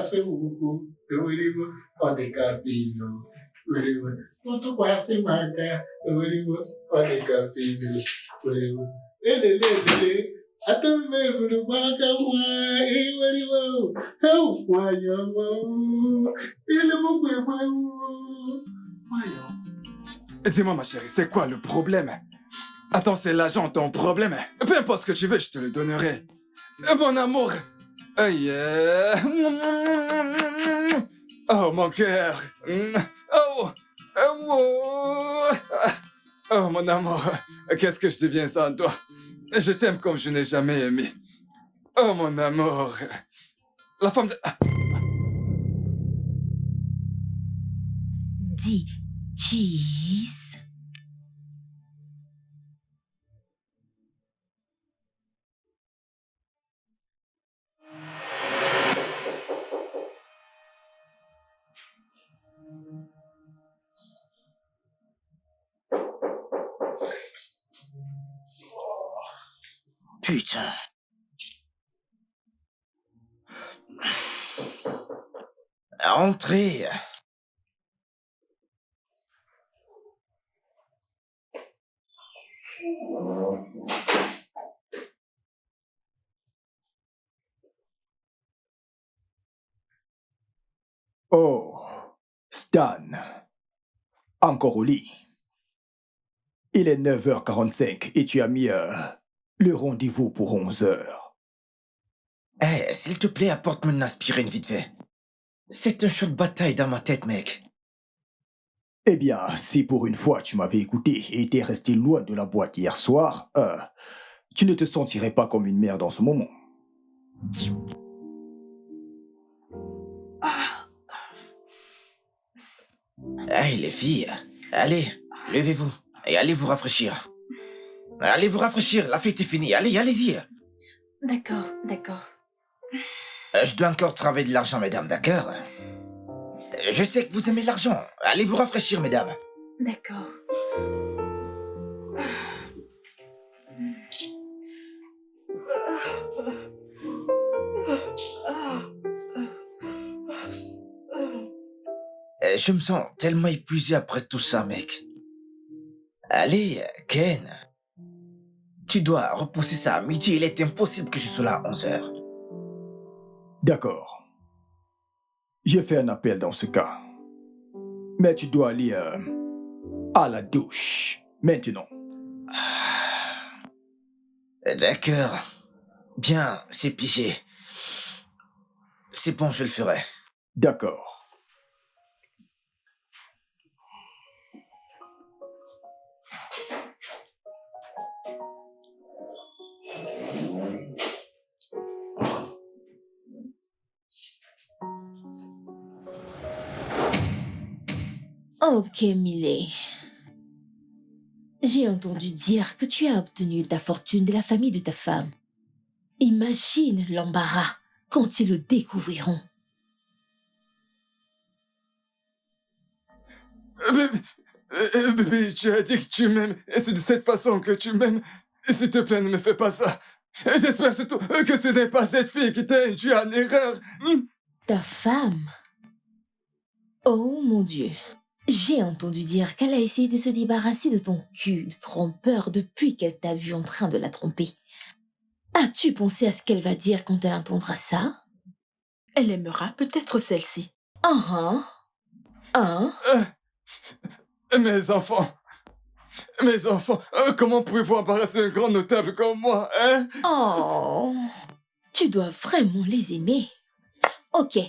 tụkwasị m ukwu eweriwo ọ dị ka pilo werewo tụkwasị m aka eweriwo ọ dị ka pilo werewo elele atụmbe burugba aka nwa eweriwo nwanyị ọma ilemụkwa egbewu nwanyị ọma. Dis-moi ma chérie, c'est quoi le problème? Attends, c'est l'argent ton problème. Peu importe ce que tu veux, je te le donnerai. Mon amour. Aïe. Oh, mon cœur. Oh. Oh. Oh, mon amour. Qu'est-ce que je deviens sans toi? Je t'aime comme je n'ai jamais aimé. Oh, mon amour. La femme de... Dis, cheese. Putain. Entrez. Oh, Stan. Encore au lit. Il est 9h45 et tu as mis le rendez-vous pour 11h. Eh, s'il te plaît, apporte-moi une aspirine vite fait. C'est un champ de bataille dans ma tête, mec. Eh bien, si pour une fois tu m'avais écouté et étais resté loin de la boîte hier soir, tu ne te sentirais pas comme une merde en ce moment. Hey, les filles, allez, levez-vous et allez vous rafraîchir. Allez vous rafraîchir, la fête est finie. Allez, allez-y. D'accord. Je dois encore travailler de l'argent, mesdames, d'accord? Je sais que vous aimez l'argent. Allez vous rafraîchir, mesdames. D'accord. Je me sens tellement épuisé après tout ça, mec. Allez, Ken. Tu dois repousser ça à midi. Il est impossible que je sois là à 11h. D'accord. J'ai fait un appel dans ce cas. Mais tu dois aller à la douche. Maintenant. D'accord. Bien, c'est pigé. C'est bon, je le ferai. D'accord. Ok, Millet. J'ai entendu dire que tu as obtenu ta fortune de la famille de ta femme. Imagine l'embarras quand ils le découvriront. Bébé, tu as dit que tu m'aimes, et c'est de cette façon que tu m'aimes. S'il te plaît, ne me fais pas ça. J'espère surtout que ce n'est pas cette fille qui t'a induit en erreur. Ta femme? Oh mon Dieu. J'ai entendu dire qu'elle a essayé de se débarrasser de ton cul de trompeur depuis qu'elle t'a vu en train de la tromper. As-tu pensé à ce qu'elle va dire quand elle entendra ça? Elle aimera peut-être celle-ci. Hein? Mes enfants, comment pouvez-vous embarrasser un grand notable comme moi, hein? Oh, tu dois vraiment les aimer. Ok,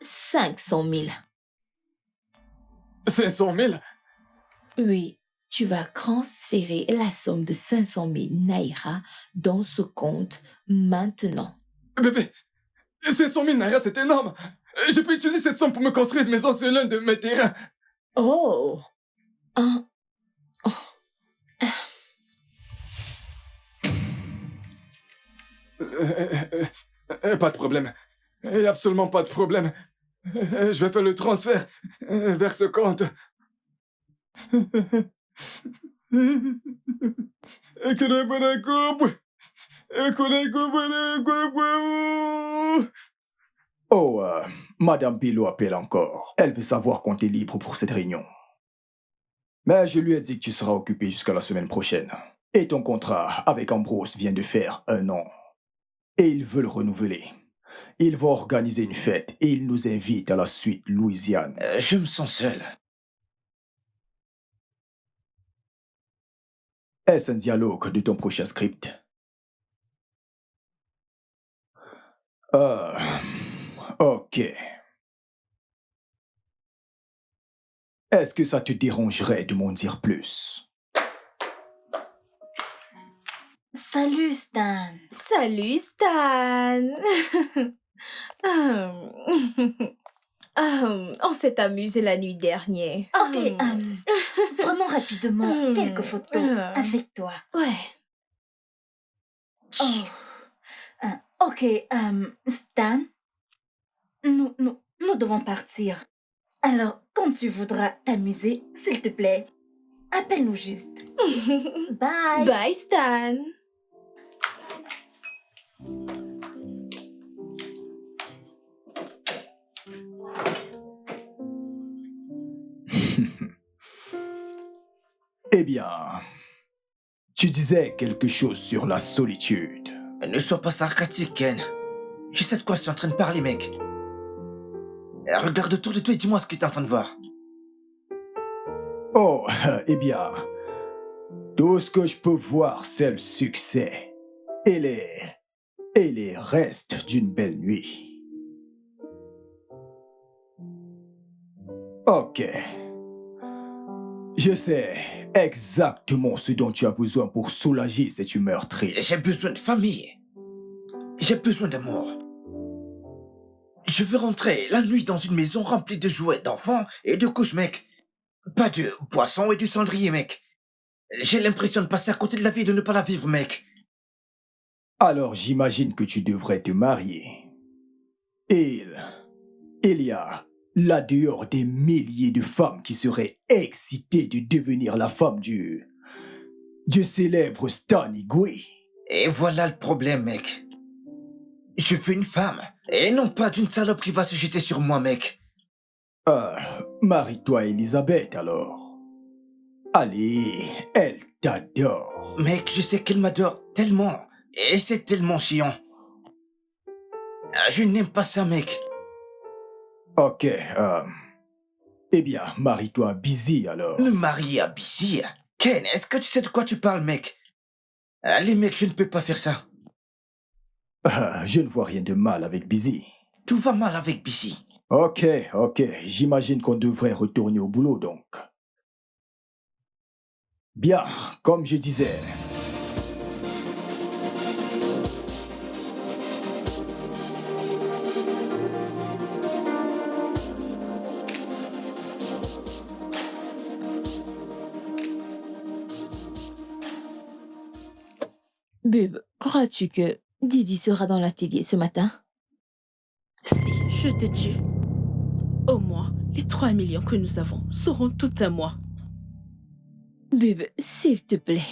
500 000. 500 000? Oui, tu vas transférer la somme de 500 000 naira dans ce compte maintenant. Bébé, 500 000 naira, c'est énorme. Je peux utiliser cette somme pour me construire une maison sur l'un de mes terrains. Oh, Pas de problème. Absolument pas de problème. Je vais faire le transfert vers ce compte. Oh, Madame Bilo appelle encore. Elle veut savoir quand t'es libre pour cette réunion. Mais je lui ai dit que tu seras occupé jusqu'à la semaine prochaine. Et ton contrat avec Ambrose vient de faire 1 an. Et il veut le renouveler. Il va organiser une fête et il nous invite à la suite Louisiane. Je me sens seul. Est-ce un dialogue de ton prochain script? Ok. Est-ce que ça te dérangerait de m'en dire plus? Salut Stan. Salut Stan. On s'est amusé la nuit dernière. Ok, prenons rapidement quelques photos avec toi. Ouais. Oh. Ok, Stan, nous devons partir. Alors, quand tu voudras t'amuser, s'il te plaît, appelle-nous juste. Bye. Bye Stan. Eh bien, tu disais quelque chose sur la solitude. Ne sois pas sarcastique, Ken. Je sais de quoi je suis en train de parler, mec. Regarde autour de toi et dis-moi ce que tu es en train de voir. Oh, eh bien, tout ce que je peux voir, c'est le succès. Et les restes d'une belle nuit. Ok. Je sais exactement ce dont tu as besoin pour soulager cette humeur triste. J'ai besoin de famille. J'ai besoin d'amour. Je veux rentrer la nuit dans une maison remplie de jouets d'enfants et de couches, mec. Pas de poissons et de cendriers, mec. J'ai l'impression de passer à côté de la vie et de ne pas la vivre, mec. Alors j'imagine que tu devrais te marier. Il y a là dehors des milliers de femmes qui seraient excitées de devenir la femme du célèbre Stan Igwe. Et voilà le problème, mec. Je veux une femme, et non pas d'une salope qui va se jeter sur moi, mec. Marie-toi Elisabeth alors. Allez, elle t'adore. Mec, je sais qu'elle m'adore tellement, et c'est tellement chiant. Je n'aime pas ça, mec. Ok, eh bien, marie-toi à Busy alors. Me marier à Bissy? Ken, est-ce que tu sais de quoi tu parles, mec? Allez, mec, je ne peux pas faire ça. Je ne vois rien de mal avec Busy. Tout va mal avec Bissy. Ok, j'imagine qu'on devrait retourner au boulot donc. Bien, comme je disais. Bub, crois-tu que Didi sera dans l'atelier ce matin? Si, je te tue. Au moins, les 3 millions que nous avons seront tout à moi. Bub, s'il te plaît,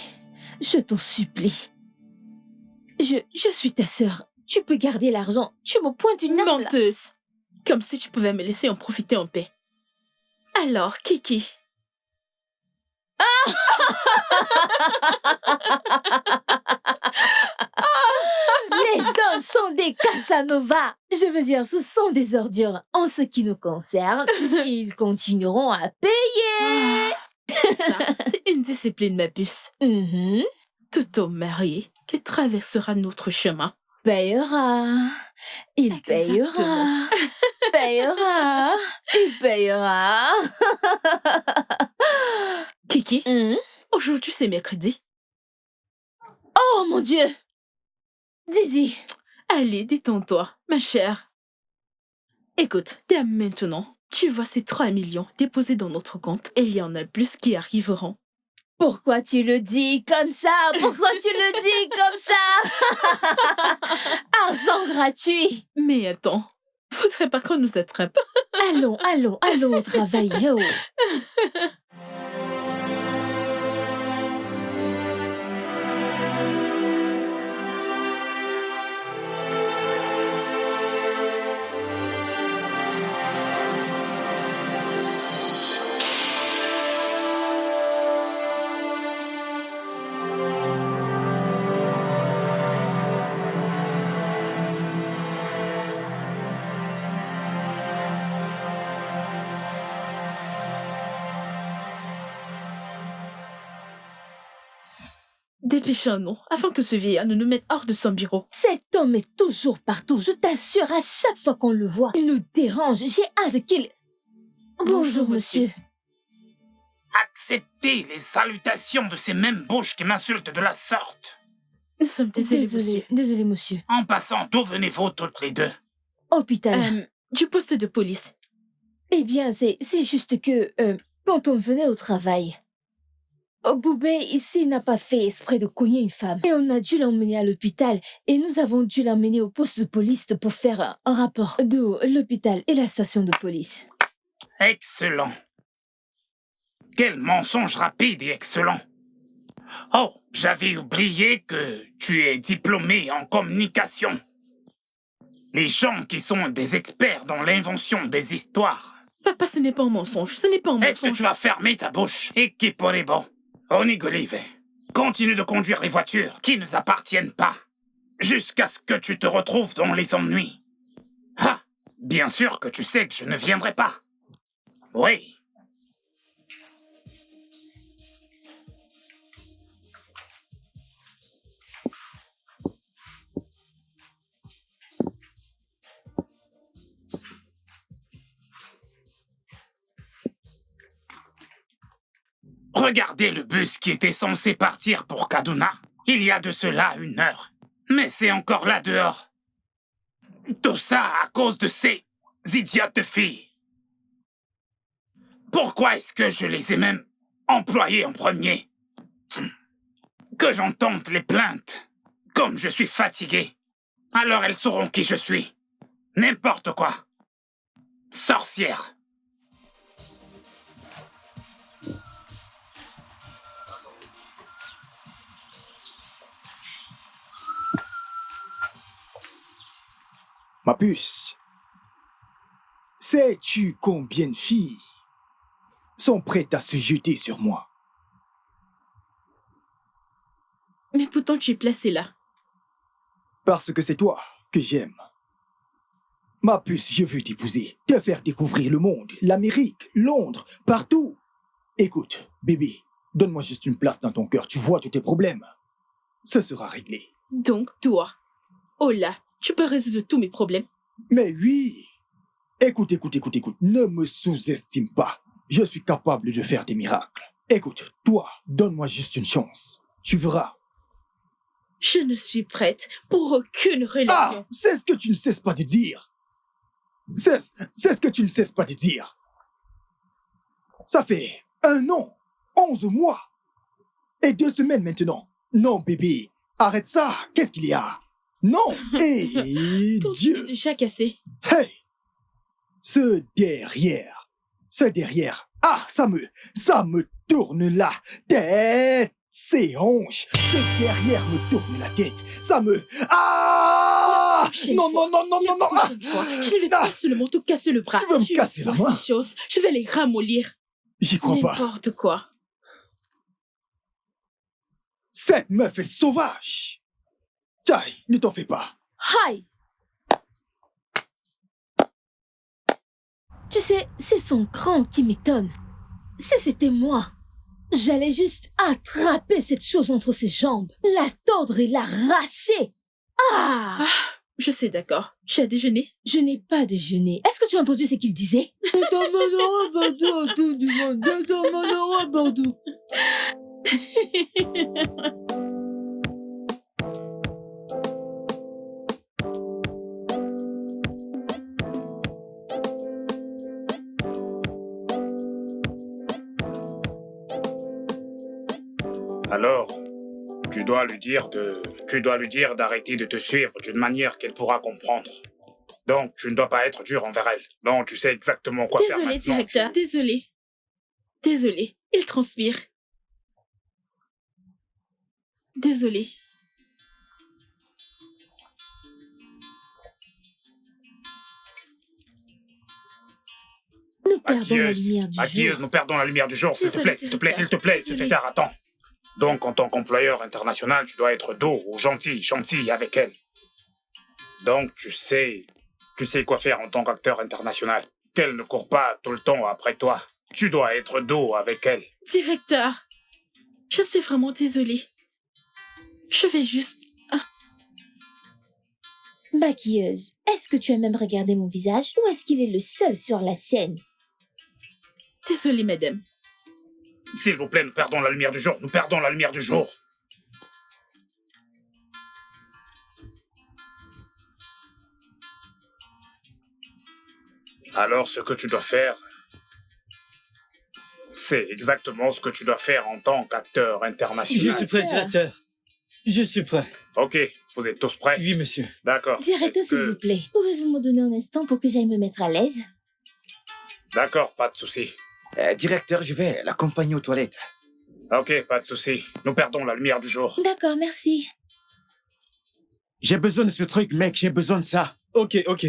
je t'en supplie. Je suis ta sœur. Tu peux garder l'argent. Tu me pointes une arme là. Menteuse. Comme si tu pouvais me laisser en profiter en paix. Alors, Kiki? Les hommes sont des Casanova. Je veux dire, ce sont des ordures. En ce qui nous concerne, ils continueront à payer. Ça, c'est une discipline, ma puce. Mhm. Tout homme marié qui traversera notre chemin Payera. Il Exactement. payera. Il payera. Kiki, Mhm. aujourd'hui c'est mercredi. Oh mon Dieu. Dizzy. Allez, détends-toi, ma chère. Écoute, dès maintenant, tu vois ces 3 millions déposés dans notre compte et il y en a plus qui arriveront. Pourquoi tu le dis comme ça? Pourquoi tu le dis comme ça? Argent gratuit. Mais attends, faudrait pas qu'on nous attrape. Allons au travail. Oh. Dépêchons-nous, afin que ce vieillard ne nous mette hors de son bureau. Cet homme est toujours partout, je t'assure, à chaque fois qu'on le voit, il nous dérange. J'ai hâte qu'il... Bonjour, monsieur. Acceptez les salutations de ces mêmes bouches qui m'insultent de la sorte. Nous sommes désolés, monsieur. Désolé, monsieur. En passant, d'où venez-vous toutes les deux? Hôpital. Du poste de police. Eh bien, c'est juste que quand on venait au travail, Boubé ici n'a pas fait exprès de cogner une femme. Et on a dû l'emmener à l'hôpital. Et nous avons dû l'emmener au poste de police pour faire un rapport. D'où l'hôpital et la station de police. Excellent. Quel mensonge rapide et excellent. Oh, j'avais oublié que tu es diplômé en communication. Les gens qui sont des experts dans l'invention des histoires. Papa, ce n'est pas un mensonge, ce n'est pas un Est-ce que mensonge. tu vas fermer ta bouche? Equiporebo. Onigolive. Continue de conduire les voitures qui ne t'appartiennent pas. Jusqu'à ce que tu te retrouves dans les ennuis. Ah, bien sûr que tu sais que je ne viendrai pas. Oui. Regardez le bus qui était censé partir pour Kaduna. Il y a de cela 1 heure. Mais c'est encore là dehors. Tout ça à cause de ces idiotes de filles. Pourquoi est-ce que je les ai même employées en premier? Que j'entende les plaintes. Comme je suis fatigué, alors elles sauront qui je suis. N'importe quoi. Sorcière. Ma puce, sais-tu combien de filles sont prêtes à se jeter sur moi? Mais pourtant, tu es placé là. Parce que c'est toi que j'aime. Ma puce, je veux t'épouser, te faire découvrir le monde, l'Amérique, Londres, partout. Écoute, bébé, donne-moi juste une place dans ton cœur, tu vois tous tes problèmes. Ce sera réglé. Donc, toi, oh là, tu peux résoudre tous mes problèmes. Mais oui. Écoute, ne me sous-estime pas. Je suis capable de faire des miracles. Écoute, toi, donne-moi juste une chance. Tu verras. Je ne suis prête pour aucune relation. Ah, c'est ce que tu ne cesses pas de dire. C'est ce que tu ne cesses pas de dire. Ça fait 1 an, 11 mois et 2 semaines maintenant. Non, bébé, arrête ça. Qu'est-ce qu'il y a? Non. Et Ton Dieu. de jacassé. Hey, ce derrière. Ah, ça me tourne la tête. Ces hanches, ce derrière me tourne la tête. Ça me... Ah! Non. La prochaine fois, je ne vais pas seulement te casser le bras. Tu veux me casser la voir main? ces choses, je vais les ramollir. J'y crois pas. N'importe quoi. Cette meuf est sauvage. Tiens, ne t'en fais pas. Hi! Tu sais, c'est son cran qui m'étonne. Si c'était moi, j'allais juste attraper cette chose entre ses jambes, la tordre et l'arracher. Ah! Je sais, d'accord. Tu as déjeuné? Je n'ai pas déjeuné. Est-ce que tu as entendu ce qu'il disait? Alors, tu dois lui dire d'arrêter de te suivre d'une manière qu'elle pourra comprendre. Donc, tu ne dois pas être dur envers elle. Donc, tu sais exactement quoi faire Désolé, maintenant. directeur. Désolé. Il transpire. Désolé. Nous perdons la lumière du Aquieuse, jour. nous perdons la lumière du jour. S'il te Désolé, plaît, s'il te plaît, s'il te plaît, désolé. se fait tard, attends. Donc, en tant qu'employeur international, tu dois être doux ou gentil avec elle. Donc, tu sais quoi faire en tant qu'acteur international. Qu'elle ne court pas tout le temps après toi. Tu dois être doux avec elle. Directeur, je suis vraiment désolée. Je vais juste... Maquilleuse, est-ce que tu as même regardé mon visage ou est-ce qu'il est le seul sur la scène? Désolée, madame. S'il vous plaît, nous perdons la lumière du jour. Nous perdons la lumière du jour. Alors, ce que tu dois faire, c'est exactement ce que tu dois faire en tant qu'acteur Je international. suis prêt, directeur. Je suis prêt. Ok, vous êtes tous prêts? Oui, monsieur. D'accord. Directeur, Est-ce s'il que- vous plaît, pouvez-vous me donner un instant pour que j'aille me mettre à l'aise? D'accord, pas de souci. Directeur, je vais l'accompagner aux toilettes. Ok, pas de souci. Nous perdons la lumière du jour. D'accord, merci. J'ai besoin de ce truc, mec, j'ai besoin de ça. Ok, ok.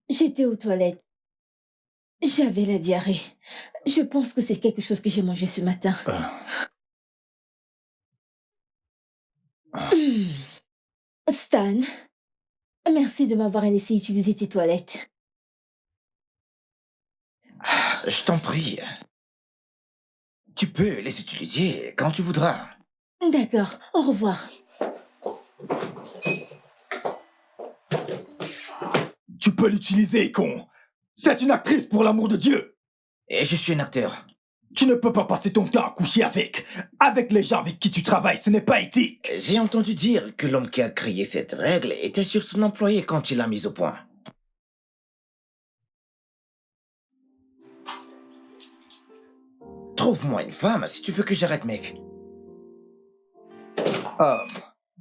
J'étais aux toilettes. J'avais la diarrhée. Je pense que c'est quelque chose que j'ai mangé ce matin. Stan, merci de m'avoir laissé utiliser tes toilettes. Je t'en prie. Tu peux les utiliser quand tu voudras. D'accord, au revoir. Tu peux l'utiliser, con. C'est une actrice, pour l'amour de Dieu. Et je suis un acteur. Tu ne peux pas passer ton temps à coucher avec les gens avec qui tu travailles, ce n'est pas éthique. J'ai entendu dire que l'homme qui a créé cette règle était sur son employé quand il l'a mise au point. Trouve-moi une femme si tu veux que j'arrête, mec.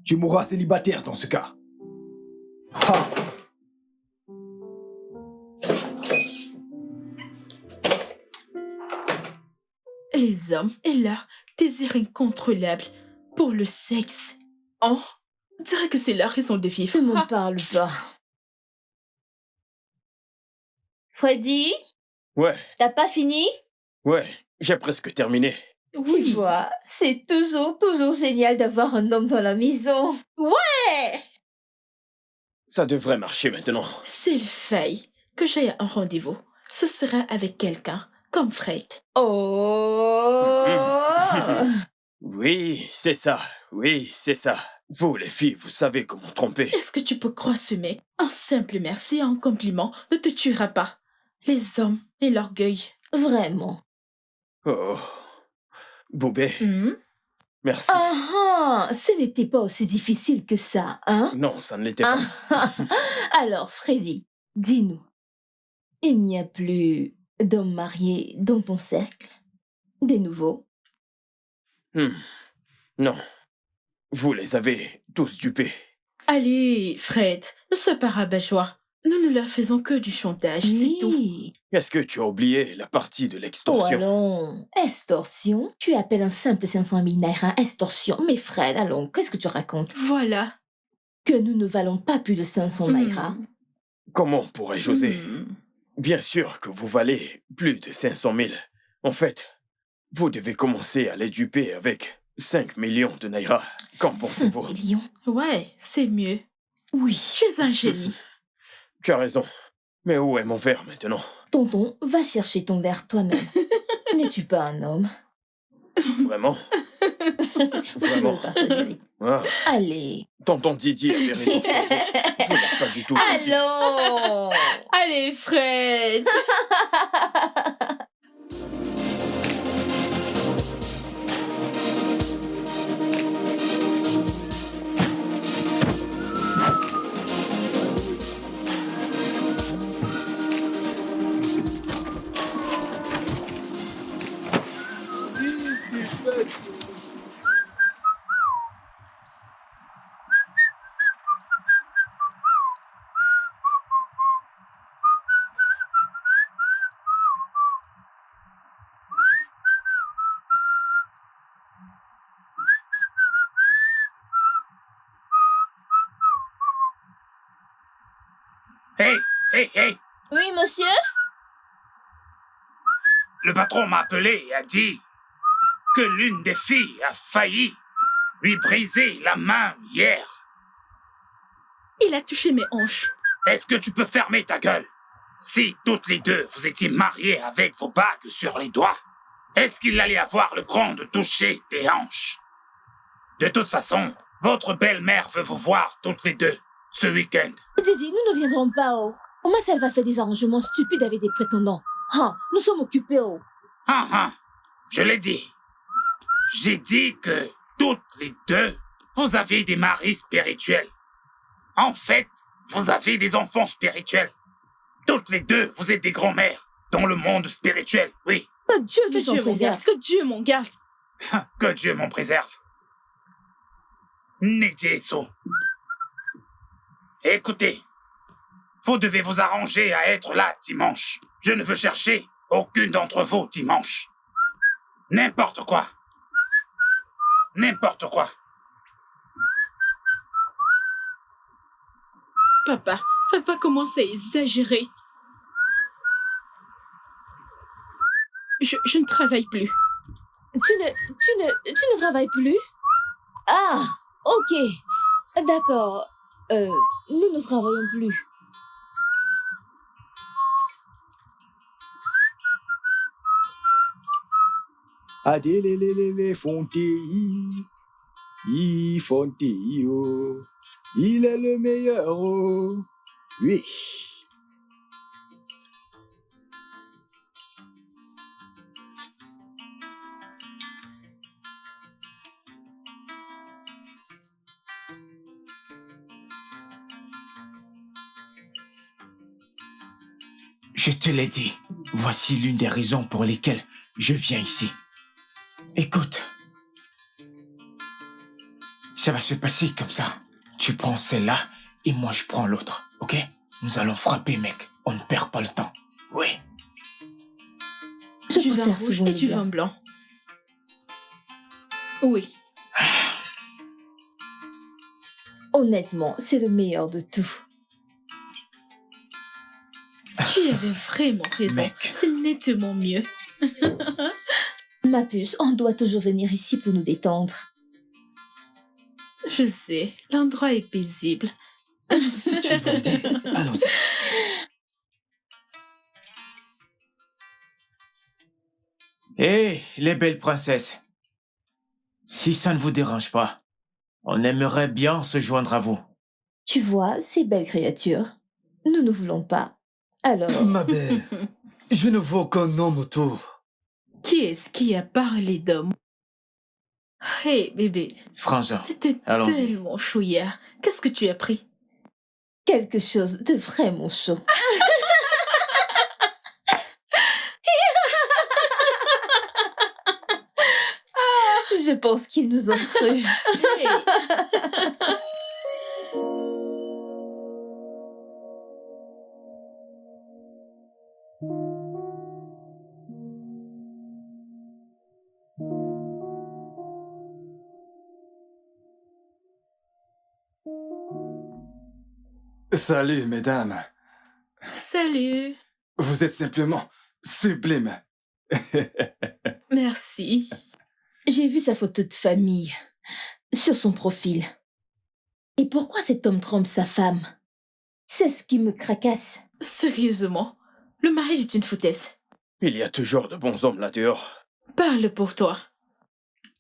Tu mourras célibataire dans ce cas. Ah. Les hommes et leur désir incontrôlable pour le sexe. Oh, on dirait que c'est la raison de vivre. Ne m'en Ah, parle pas. Freddy, Ouais, t'as pas fini? ouais, j'ai presque terminé. Tu oui. vois, c'est toujours génial d'avoir un homme dans la maison. Ça devrait marcher maintenant. S'il faille que j'aille à un rendez-vous, ce sera avec quelqu'un comme Fred. Oh! Oui, c'est ça. Oui, c'est ça. Vous, les filles, vous savez comment tromper. Est-ce que tu peux croire ce mec? Un simple merci et un compliment ne te tuera pas. Les hommes et l'orgueil. Vraiment. Oh. Boubé, Hmm? merci. Ah, ce n'était pas aussi difficile que ça, hein? Non, ça ne l'était pas. Alors, Freddy, dis-nous, il n'y a plus d'hommes mariés dans ton cercle? Des nouveaux? Non. Vous les avez tous dupés. Allez, Fred, ne sois pas rabat-joie. Nous ne leur faisons que du chantage, c'est tout. Oui. Est-ce que tu as oublié la partie de Oh l'extorsion? allons, extorsion? Tu appelles un simple 500 000 naira extorsion? Mais Fred, allons, qu'est-ce que tu racontes? Voilà. Que nous ne valons pas plus de 500 naira? Comment pourrais-je oser? Hmm. Bien sûr que vous valez plus de 500 000. En fait, vous devez commencer à les duper avec 5 millions de naira. Qu'en 5 pensez-vous? millions? Ouais, c'est mieux. Oui. Tu es un génie. Tu as raison. Mais où est mon verre maintenant? Tonton, va chercher ton verre toi-même. N'es-tu pas un homme? Vraiment? Je vais Vraiment? le partager avec. Ah, Allez. tonton Didier avait raison sur vous. Vous n'êtes pas du tout gentil. Allons! Allez, Fred. Hey, hey, hey! Oui, monsieur? Le patron m'a appelé et a dit que l'une des filles a failli lui briser la main hier. Il a touché mes hanches. Est-ce que tu peux fermer ta gueule? Si toutes les deux vous étiez mariées avec vos bagues sur les doigts, est-ce qu'il allait avoir le cran de toucher tes hanches? De toute façon, votre belle-mère veut vous voir toutes les deux ce week-end. Didi, nous ne viendrons pas, oh. Au moins, elle va faire des arrangements stupides avec des prétendants. Ah, nous sommes occupés, oh. Je l'ai dit. J'ai dit que toutes les deux, vous avez des maris spirituels. En fait, vous avez des enfants spirituels. Toutes les deux, vous êtes des grands-mères dans le monde spirituel, oui. Que Dieu Que nous en Dieu m'en préserve. garde, que Dieu m'en garde. Que Dieu m'en préserve. Nedjeso. Écoutez, vous devez vous arranger à être là dimanche. Je ne veux chercher aucune d'entre vous dimanche. N'importe quoi. N'importe quoi. Papa commence à exagérer. Je ne travaille plus. Tu ne travailles plus? Ah, ok. D'accord. Nous ne travaillons plus. Adelelelele Fontéi, Fontéi, oh. Il est le meilleur, oh. Oui. Je te l'ai dit, voici l'une des raisons pour lesquelles je viens ici. Écoute, ça va se passer comme ça. Tu prends celle-là et moi je prends l'autre, ok? Nous allons frapper, mec. On ne perd pas le temps. Oui. Je Du vin préfère rouge souvent et le du blanc. vin blanc. Oui. Honnêtement, c'est le meilleur de tout. Tu avais vraiment raison. Mec. C'est nettement mieux. Ma puce, on doit toujours venir ici pour nous détendre. Je sais, l'endroit est paisible. C'est une bonne idée. Allons-y. Hé, les belles princesses. Si ça ne vous dérange pas, on aimerait bien se joindre à vous. Tu vois, ces belles créatures, nous ne voulons pas. Alors, Ma belle, je ne vois aucun homme autour. Qui est-ce qui a parlé d'homme? Hé, bébé, Frangin, t'étais allons-y. tellement chou hier. Qu'est-ce que tu as pris? quelque chose de vraiment chaud. Je pense qu'ils nous ont cru. Hey. Salut, mesdames. Salut. Vous êtes simplement sublime. Merci. J'ai vu sa photo de famille sur son profil. Et pourquoi cet homme trompe sa femme? C'est ce qui me tracasse. Sérieusement, le mariage est une foutaise. Il y a toujours de bons hommes là-dehors. Parle pour toi.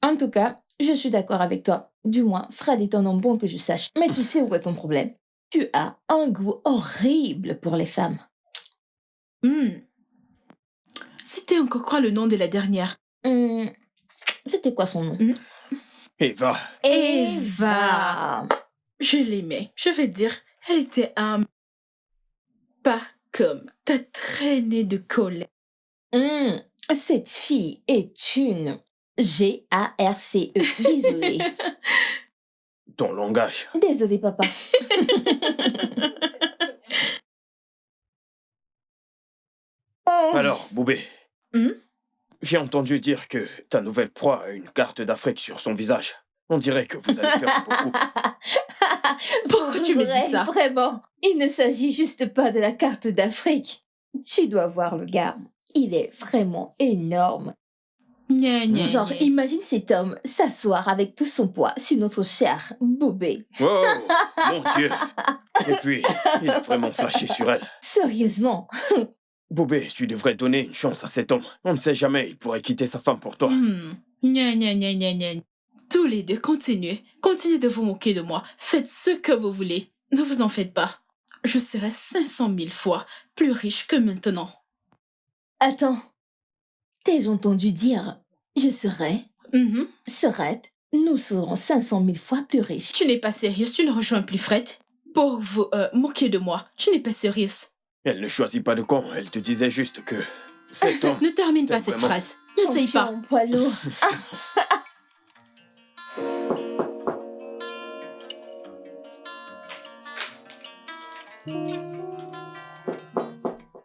En tout cas, je suis d'accord avec toi. Du moins, Fred est un homme bon que je sache. Mais tu sais où est ton problème? Tu as un goût horrible pour les femmes. C'était encore quoi le nom de la dernière? C'était quoi son nom? Eva, Eva. Je l'aimais. Je vais dire, elle était âme. Pas comme ta traînée de colère. Cette fille est une G-A-R-C-E. Désolée. ton langage. Désolée, papa. Oh. Alors, Boubé, Hmm? j'ai entendu dire que ta nouvelle proie a une carte d'Afrique sur son visage. On dirait que vous allez faire beaucoup. Pourquoi tu me Vrai, dis ça? Vraiment, il ne s'agit juste pas de la carte d'Afrique. Tu dois voir le gars. Il est vraiment énorme. Gna, gna, Genre, gna. imagine cet homme s'asseoir avec tout son poids sur notre cher Boubé. Oh, mon Dieu. Et puis, il a vraiment flashé sur elle. Sérieusement. Boubé, tu devrais donner une chance à cet homme. On ne sait jamais, il pourrait quitter sa femme pour toi. Gna, gna, gna, gna, gna. Tous les deux, continuez. Continuez de vous moquer de moi. Faites ce que vous voulez. Ne vous en faites pas. Je serai 500 000 fois plus riche que maintenant. Attends. T'ai-je entendu dire je serai, Mhm. serait, nous serons 500 000 fois plus riches. Tu n'es pas sérieuse, tu ne rejoins plus Fred. Pour vous moquer de moi, tu n'es pas sérieuse. Elle ne choisit pas de camp, elle te disait juste que cet homme... Ne termine pas T'aimes cette vraiment phrase. N'essaye pas. Champion poids lourd.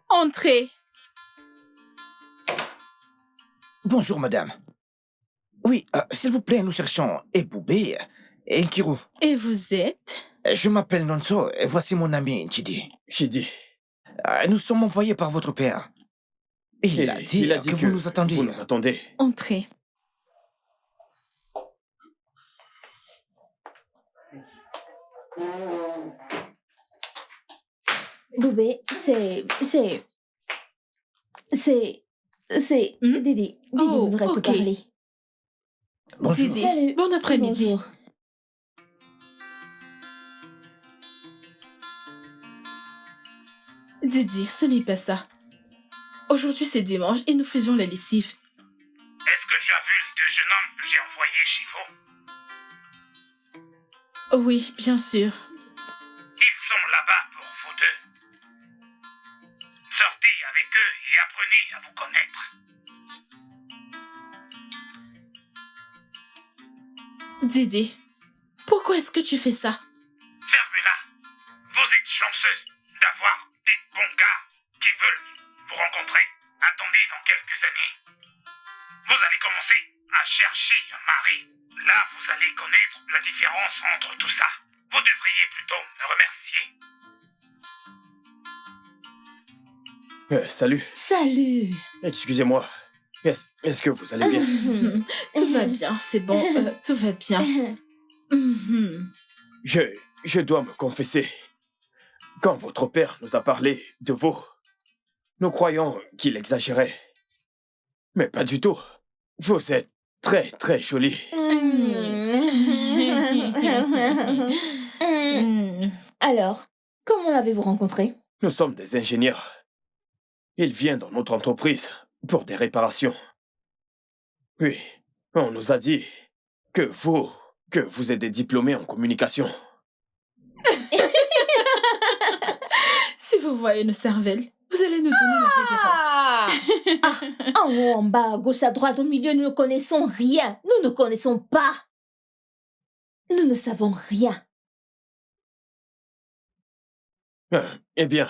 Entrez. Bonjour, madame. Oui, s'il vous plaît, nous cherchons Eboubé et Nkiro. Et vous êtes? Je m'appelle Nonso et voici mon ami Nchidi. Chidi, Nous sommes envoyés par votre père. Il a dit que vous nous attendiez. Vous nous attendez. Entrez. Boubé, c'est... Didi Oh, voudrait ok. te parler. Bonjour. Didi, Salut. bon après-midi. Bonjour. Didi, ce n'est pas ça. Aujourd'hui, c'est dimanche et nous faisons la lessive. Est-ce que tu as vu les deux jeunes hommes que j'ai envoyés chez vous? Oui, bien sûr. Ils sont là-bas pour vous deux. Sortez avec eux et apprenez à vous connaître. Didi, pourquoi est-ce que tu fais ça? Fermez-la. Vous êtes chanceuse d'avoir des bons gars qui veulent vous rencontrer. Attendez dans quelques années. Vous allez commencer à chercher un mari. Là, vous allez connaître la différence entre tout ça. Vous devriez plutôt me remercier. Salut. Salut. Excusez-moi. Est-ce que vous allez bien? Tout va bien, c'est bon, tout va bien. Mhm. Je dois me confesser. Quand votre père nous a parlé de vous, nous croyons qu'il exagérait. Mais pas du tout. Vous êtes très, très jolie. Alors, comment l'avez-vous rencontré? Nous sommes des ingénieurs. Il vient dans notre entreprise pour des réparations. Oui, on nous a dit que vous êtes des diplômés en communication. Si vous voyez nos cervelles, vous allez nous donner la révérence. En haut, en bas, à gauche, à droite, au milieu, nous ne connaissons rien. Nous ne connaissons pas. Nous ne savons rien. Eh bien,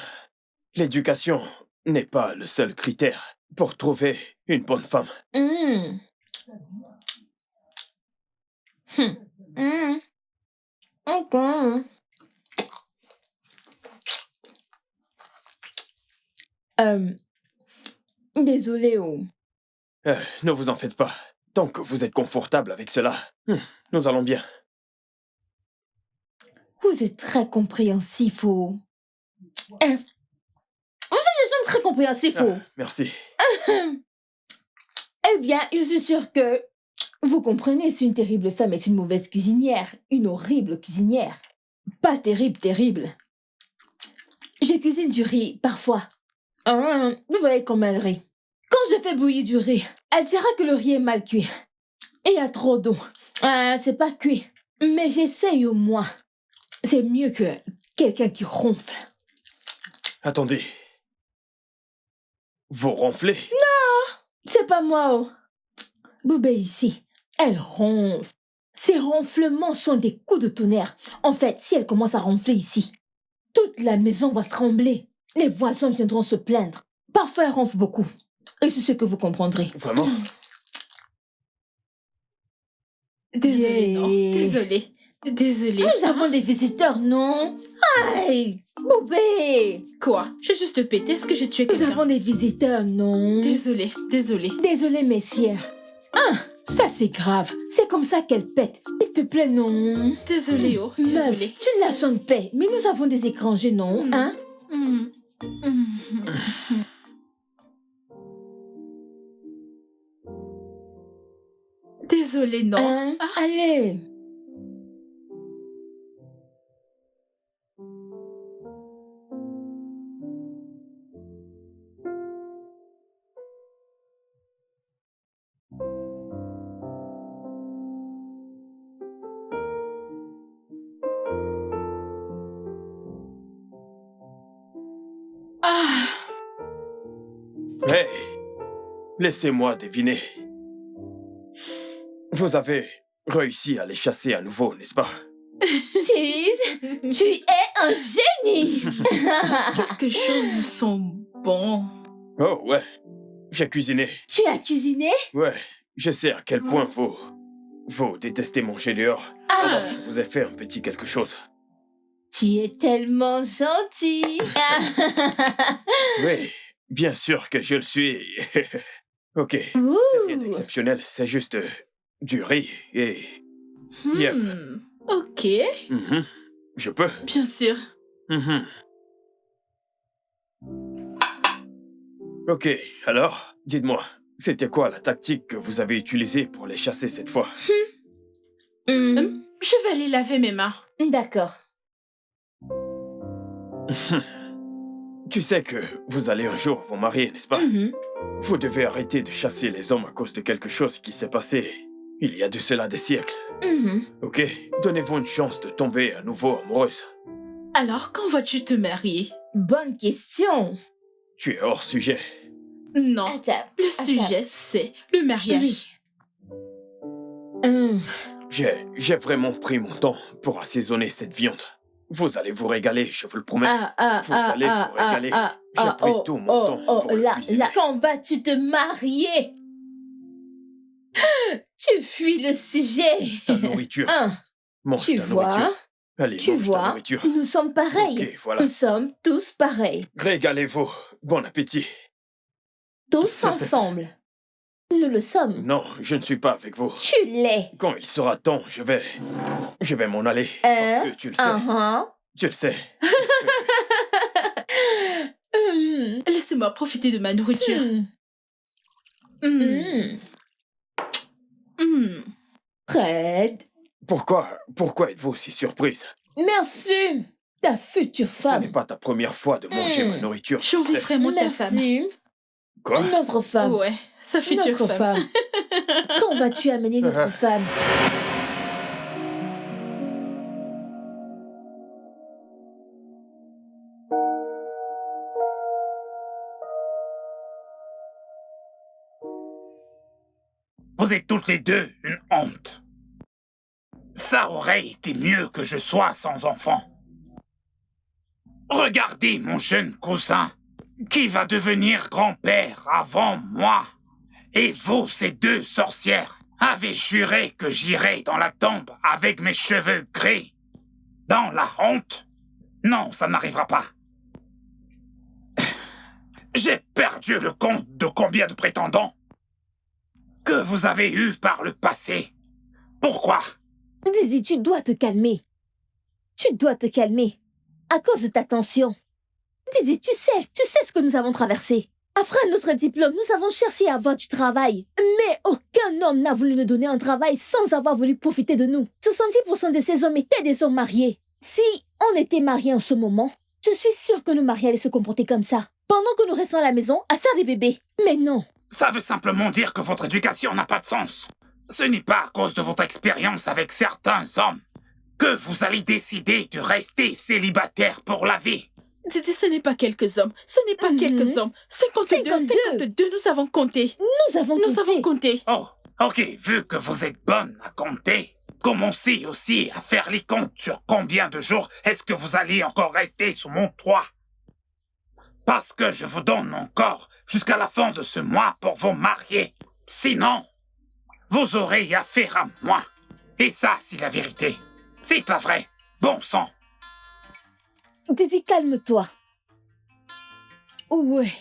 l'éducation n'est pas le seul critère pour trouver une bonne femme. Ok. Désolé, Ne vous en faites pas. Tant que vous êtes confortable avec cela, nous allons bien. Vous êtes très compréhensif, Vous êtes très compréhensif, Merci. Eh bien, je suis sûre que vous comprenez si une terrible femme est une mauvaise cuisinière, une horrible cuisinière. Pas terrible, terrible. Je cuisine du riz, parfois. Vous voyez comment elle rit. Quand je fais bouillir du riz, elle dira que le riz est mal cuit. Et il y a trop d'eau. C'est pas cuit. Mais j'essaye au moins. C'est mieux que quelqu'un qui ronfle. Attendez. Vous ronflez? C'est pas moi, Boubé ici, elle ronfle. Ces ronflements sont des coups de tonnerre. En fait, si elle commence à ronfler ici, toute la maison va trembler. Les voisins viendront se plaindre. Parfois, elle ronfle beaucoup. Et c'est ce que vous comprendrez. Vraiment? Désolée, non. Yeah. Désolée. Désolée. Nous avons des visiteurs, non? Aïe, Boubé. Quoi? J'ai juste pété. Est-ce que j'ai tué Nous quelqu'un? avons des visiteurs, non? Désolée. Désolée. Désolée, messieurs. Ça c'est grave. C'est comme ça qu'elle pète. S'il te plaît, non. Désolée, oh. Meuf, Désolée. tu la lâches en paix. Mais nous avons des étrangers, non? Hein? Hmm. Hmm. Désolée, non. Hein? Allez. Ah. Hey, laissez-moi deviner. Vous avez réussi à les chasser à nouveau, n'est-ce pas? Cheese, tu es un génie. Quelque chose sont bons. Oh ouais, j'ai cuisiné. Tu as cuisiné? Ouais, je sais à quel point vous détestez manger dehors. Ah. Alors je vous ai fait un petit quelque chose. Tu es tellement gentil. Oui, bien sûr que je le suis. Ok, Ouh. c'est rien d'exceptionnel, c'est juste du riz et... Yep. Ok. Mhm. Je peux. Bien sûr. Mhm. Ok, alors, dites-moi, c'était quoi la tactique que vous avez utilisée pour les chasser cette fois? Je vais aller laver mes mains. D'accord. Tu sais que vous allez un jour vous marier, n'est-ce pas? Vous devez arrêter de chasser les hommes à cause de quelque chose qui s'est passé il y a de cela des siècles. Ok, donnez-vous une chance de tomber à nouveau amoureuse. Alors, quand vas-tu te marier? Bonne question. Tu es hors sujet. Non. Attends. Le sujet, c'est le mariage. J'ai vraiment pris mon temps pour assaisonner cette viande. Vous allez vous régaler, je vous le promets. Vous allez vous régaler. J'ai pris tout mon temps pour le cuisiner. Quand vas-tu te marier? Tu fuis le sujet. Ta nourriture. Mange Tu ta vois? nourriture. Allez, Tu mange ta vois? nourriture. Nous sommes pareils. Ok, voilà. Nous sommes tous pareils. Régalez-vous. Bon appétit. Tous ensemble. Nous le sommes. Non, je ne suis pas avec vous. Tu l'es. Quand il sera temps, je vais m'en aller. Parce que tu le sais. Tu le sais. Laissez-moi profiter de ma nourriture. Fred. Pourquoi êtes-vous si surprise? Merci. Ta future Ce femme. n'est pas ta première fois de manger ma nourriture. tu J'envie sais. vraiment ta femme. Merci. Quoi? Notre femme. Ouais, sa future Notre femme. femme. Quand vas-tu amener notre femme? Vous êtes toutes les deux une honte. Ça aurait été mieux que je sois sans enfant. Regardez mon jeune cousin, qui va devenir grand-père avant moi. Et vous, ces deux sorcières, avez juré que j'irais dans la tombe avec mes cheveux gris. Dans la honte? Non, ça n'arrivera pas. J'ai perdu le compte de combien de prétendants que vous avez eu par le passé. Pourquoi? Zizi, tu dois te calmer. Tu dois te calmer. À cause de ta tension. Zizi, tu sais ce que nous avons traversé. Après notre diplôme, nous avons cherché à avoir du travail. Mais aucun homme n'a voulu nous donner un travail sans avoir voulu profiter de nous. 70% de ces hommes étaient des hommes mariés. Si on était mariés en ce moment, je suis sûre que nos mariés allaient se comporter comme ça. Pendant que nous restons à la maison à faire des bébés. Mais non. Ça veut simplement dire que votre éducation n'a pas de sens. Ce n'est pas à cause de votre expérience avec certains hommes que vous allez décider de rester célibataire pour la vie. Didi, ce n'est pas quelques hommes. Ce n'est pas quelques hommes. 52, nous avons compté. Nous avons compté. Oh, ok, vu que vous êtes bonne à compter, commencez aussi à faire les comptes sur combien de jours est-ce que vous allez encore rester sous mon toit. Parce que je vous donne encore jusqu'à la fin de ce mois pour vous marier. Sinon, vous aurez affaire à moi. Et ça, c'est la vérité. C'est pas vrai. Bon sang. Dizzy, calme-toi. Ouais.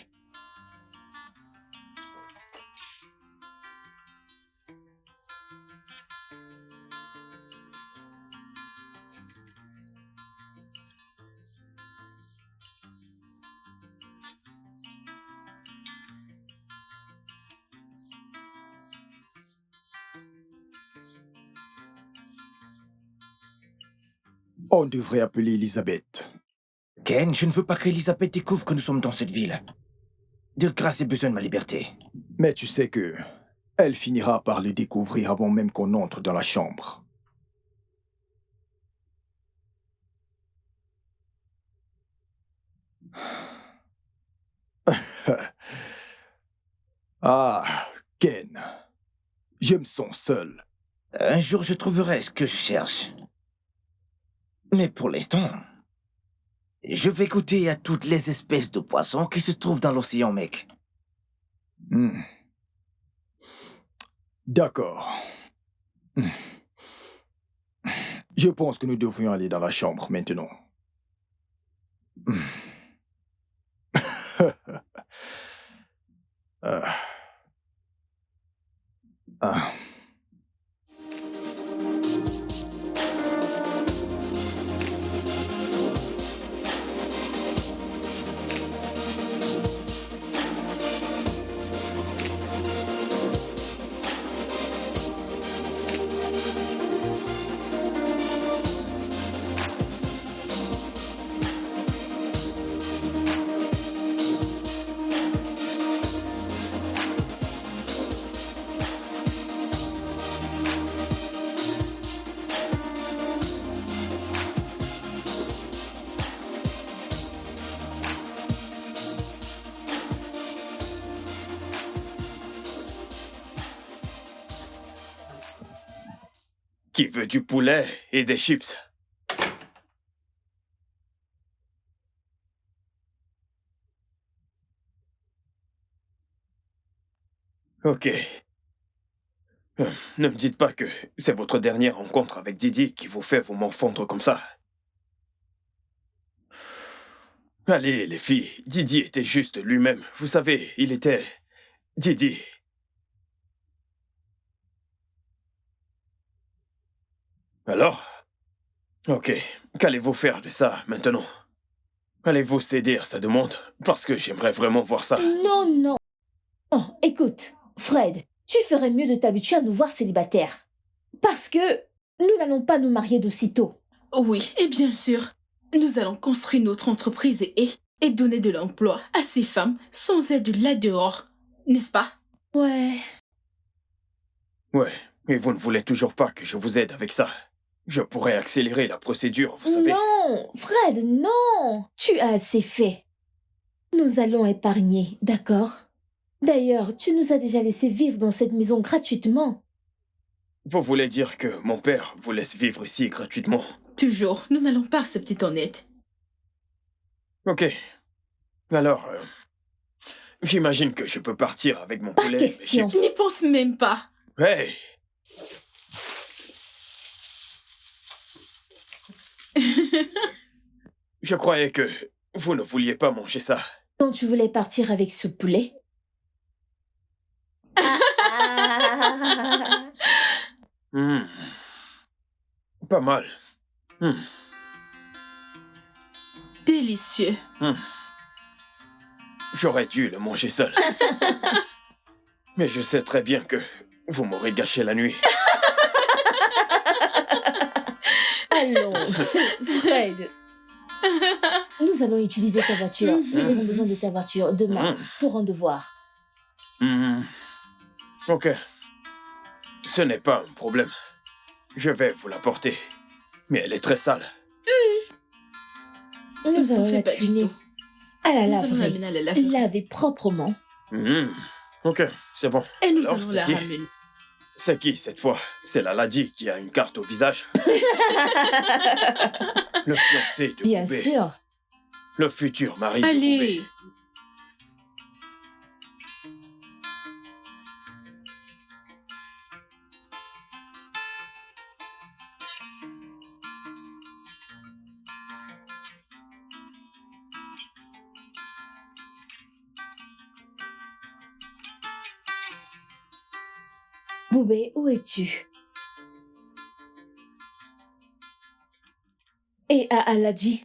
On devrait appeler Elisabeth. Ken, je ne veux pas qu'Elisabeth découvre que nous sommes dans cette ville. De grâce, j'ai besoin de ma liberté. Mais tu sais que elle finira par le découvrir avant même qu'on entre dans la chambre. Ah, Ken, je me sens seul. Un jour, je trouverai ce que je cherche. Mais pour l'instant, je vais goûter à toutes les espèces de poissons qui se trouvent dans l'océan, mec. D'accord. Je pense que nous devrions aller dans la chambre maintenant. Ah. Ah. Qui veut du poulet et des chips? Ok. Ne me dites pas que c'est votre dernière rencontre avec Didi qui vous fait vous m'enfondre comme ça. Allez, les filles, Didi était juste lui-même. Vous savez, il était... Didi. Alors? Ok, qu'allez-vous faire de ça maintenant? Allez-vous céder à sa demande? Parce que j'aimerais vraiment voir ça. Non, non. Oh, écoute, Fred, tu ferais mieux de t'habituer à nous voir célibataires. Parce que nous n'allons pas nous marier d'aussitôt. Oui, et bien sûr, nous allons construire notre entreprise et donner de l'emploi à ces femmes sans aide là dehors, n'est-ce pas? Ouais. Ouais, et vous ne voulez toujours pas que je vous aide avec ça. Je pourrais accélérer la procédure, vous savez. Non, Fred, non. Tu as assez fait. Nous allons épargner, d'accord? D'ailleurs, tu nous as déjà laissé vivre dans cette maison gratuitement. Vous voulez dire que mon père vous laisse vivre ici gratuitement? Toujours, nous n'allons pas accepter ton aide. Ok. Alors, j'imagine que je peux partir avec mon Pas poulet question. et mes chips. N'y pense même pas. Hey! Je croyais que vous ne vouliez pas manger ça. Donc tu voulais partir avec ce poulet? Ah. Hmm. Pas mal. Hmm. Délicieux. Hmm. J'aurais dû le manger seul. Mais je sais très bien que vous m'aurez gâché la nuit. Allons, Fred. Nous allons utiliser ta voiture. Nous avons besoin de ta voiture demain pour un devoir. Hmm. Ok. Ce n'est pas un problème. Je vais vous la porter. Mais elle est très sale. Nous t'en allons fais la pas du tuner. tout. À la Nous allons laverie. l'amener à la laverie. Laver proprement. Hmm. Ok, c'est bon. Et nous Alors, allons c'est la qui? ramener. C'est qui cette fois? C'est la Ladi qui a une carte au visage. Le fiancé de Bien Boubé. sûr. Le futur mari de Allez. Boubé. Boubé, où es-tu? Et à Aladji?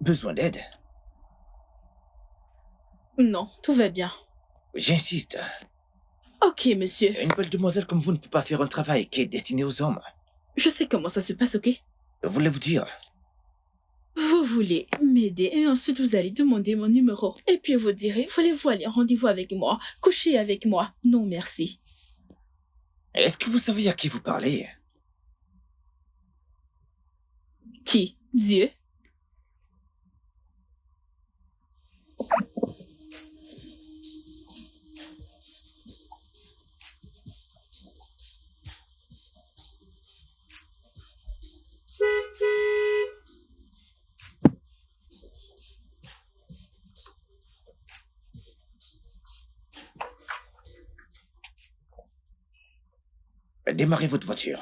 Besoin d'aide? Non, tout va bien. J'insiste. Ok, monsieur. Une belle demoiselle comme vous ne peut pas faire un travail qui est destiné aux hommes. Je sais comment ça se passe, ok? Voulez-vous dire? Vous voulez m'aider et ensuite vous allez demander mon numéro. Et puis vous direz, voulez-vous aller en rendez-vous avec moi? Coucher avec moi? Non, merci. Est-ce que vous savez à qui vous parlez? Qui? Dieu? Démarrez votre voiture.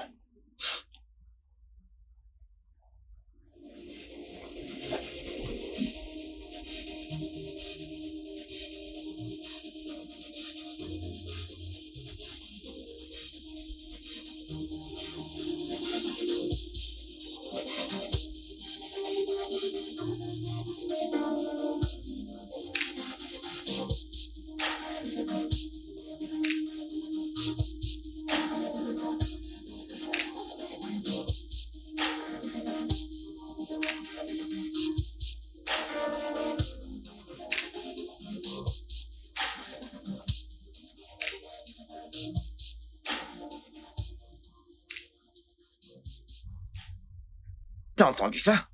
T'as entendu ça?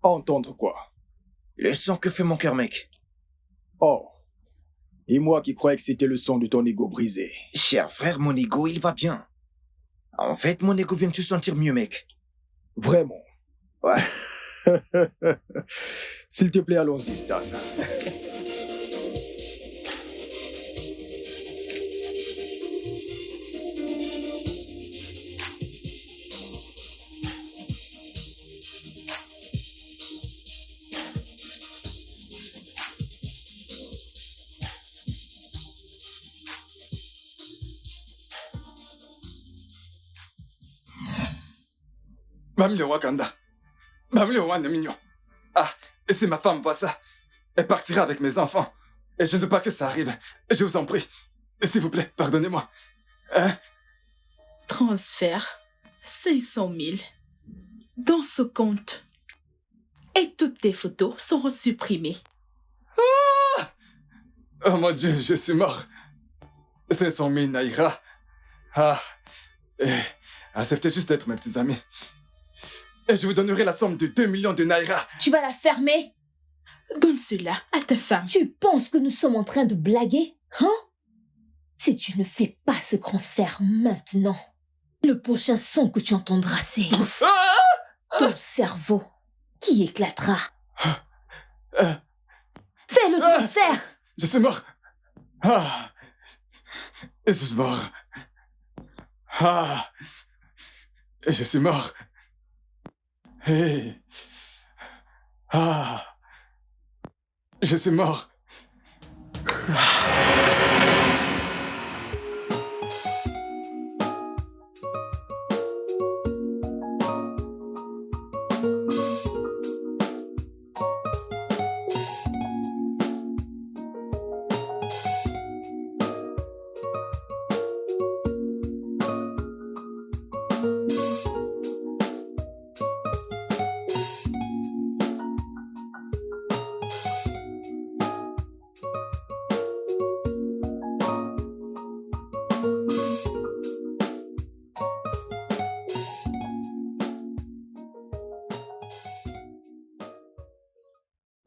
Entendre quoi? Le son que fait mon cœur, mec. Oh. Et moi qui croyais que c'était le son de ton ego brisé. Cher frère, mon ego, il va bien. En fait, mon ego vient de se sentir mieux, mec. Vraiment. Ouais. S'il te plaît, allons-y, Stan. Mamie Wakanda. Mamie Wan est mignon. Ah, et si ma femme voit ça, elle partira avec mes enfants. Et je ne veux pas que ça arrive. Je vous en prie. S'il vous plaît, pardonnez-moi. Hein? Transfert 500 000 dans ce compte. Et toutes tes photos seront supprimées. Oh mon Dieu, je suis mort. 500 000 Naira. Ah. Acceptez juste d'être mes petits amis. Et je vous donnerai la somme de 2 millions de Naira. Tu vas la fermer? Donne cela à ta femme. Tu penses que nous sommes en train de blaguer? Hein? Si tu ne fais pas ce transfert maintenant, le prochain son que tu entendras, c'est ton cerveau qui éclatera. Fais le transfert! Je suis mort. Ah. Je suis mort. Ah. Je suis mort. Hey. Ah. Je suis mort.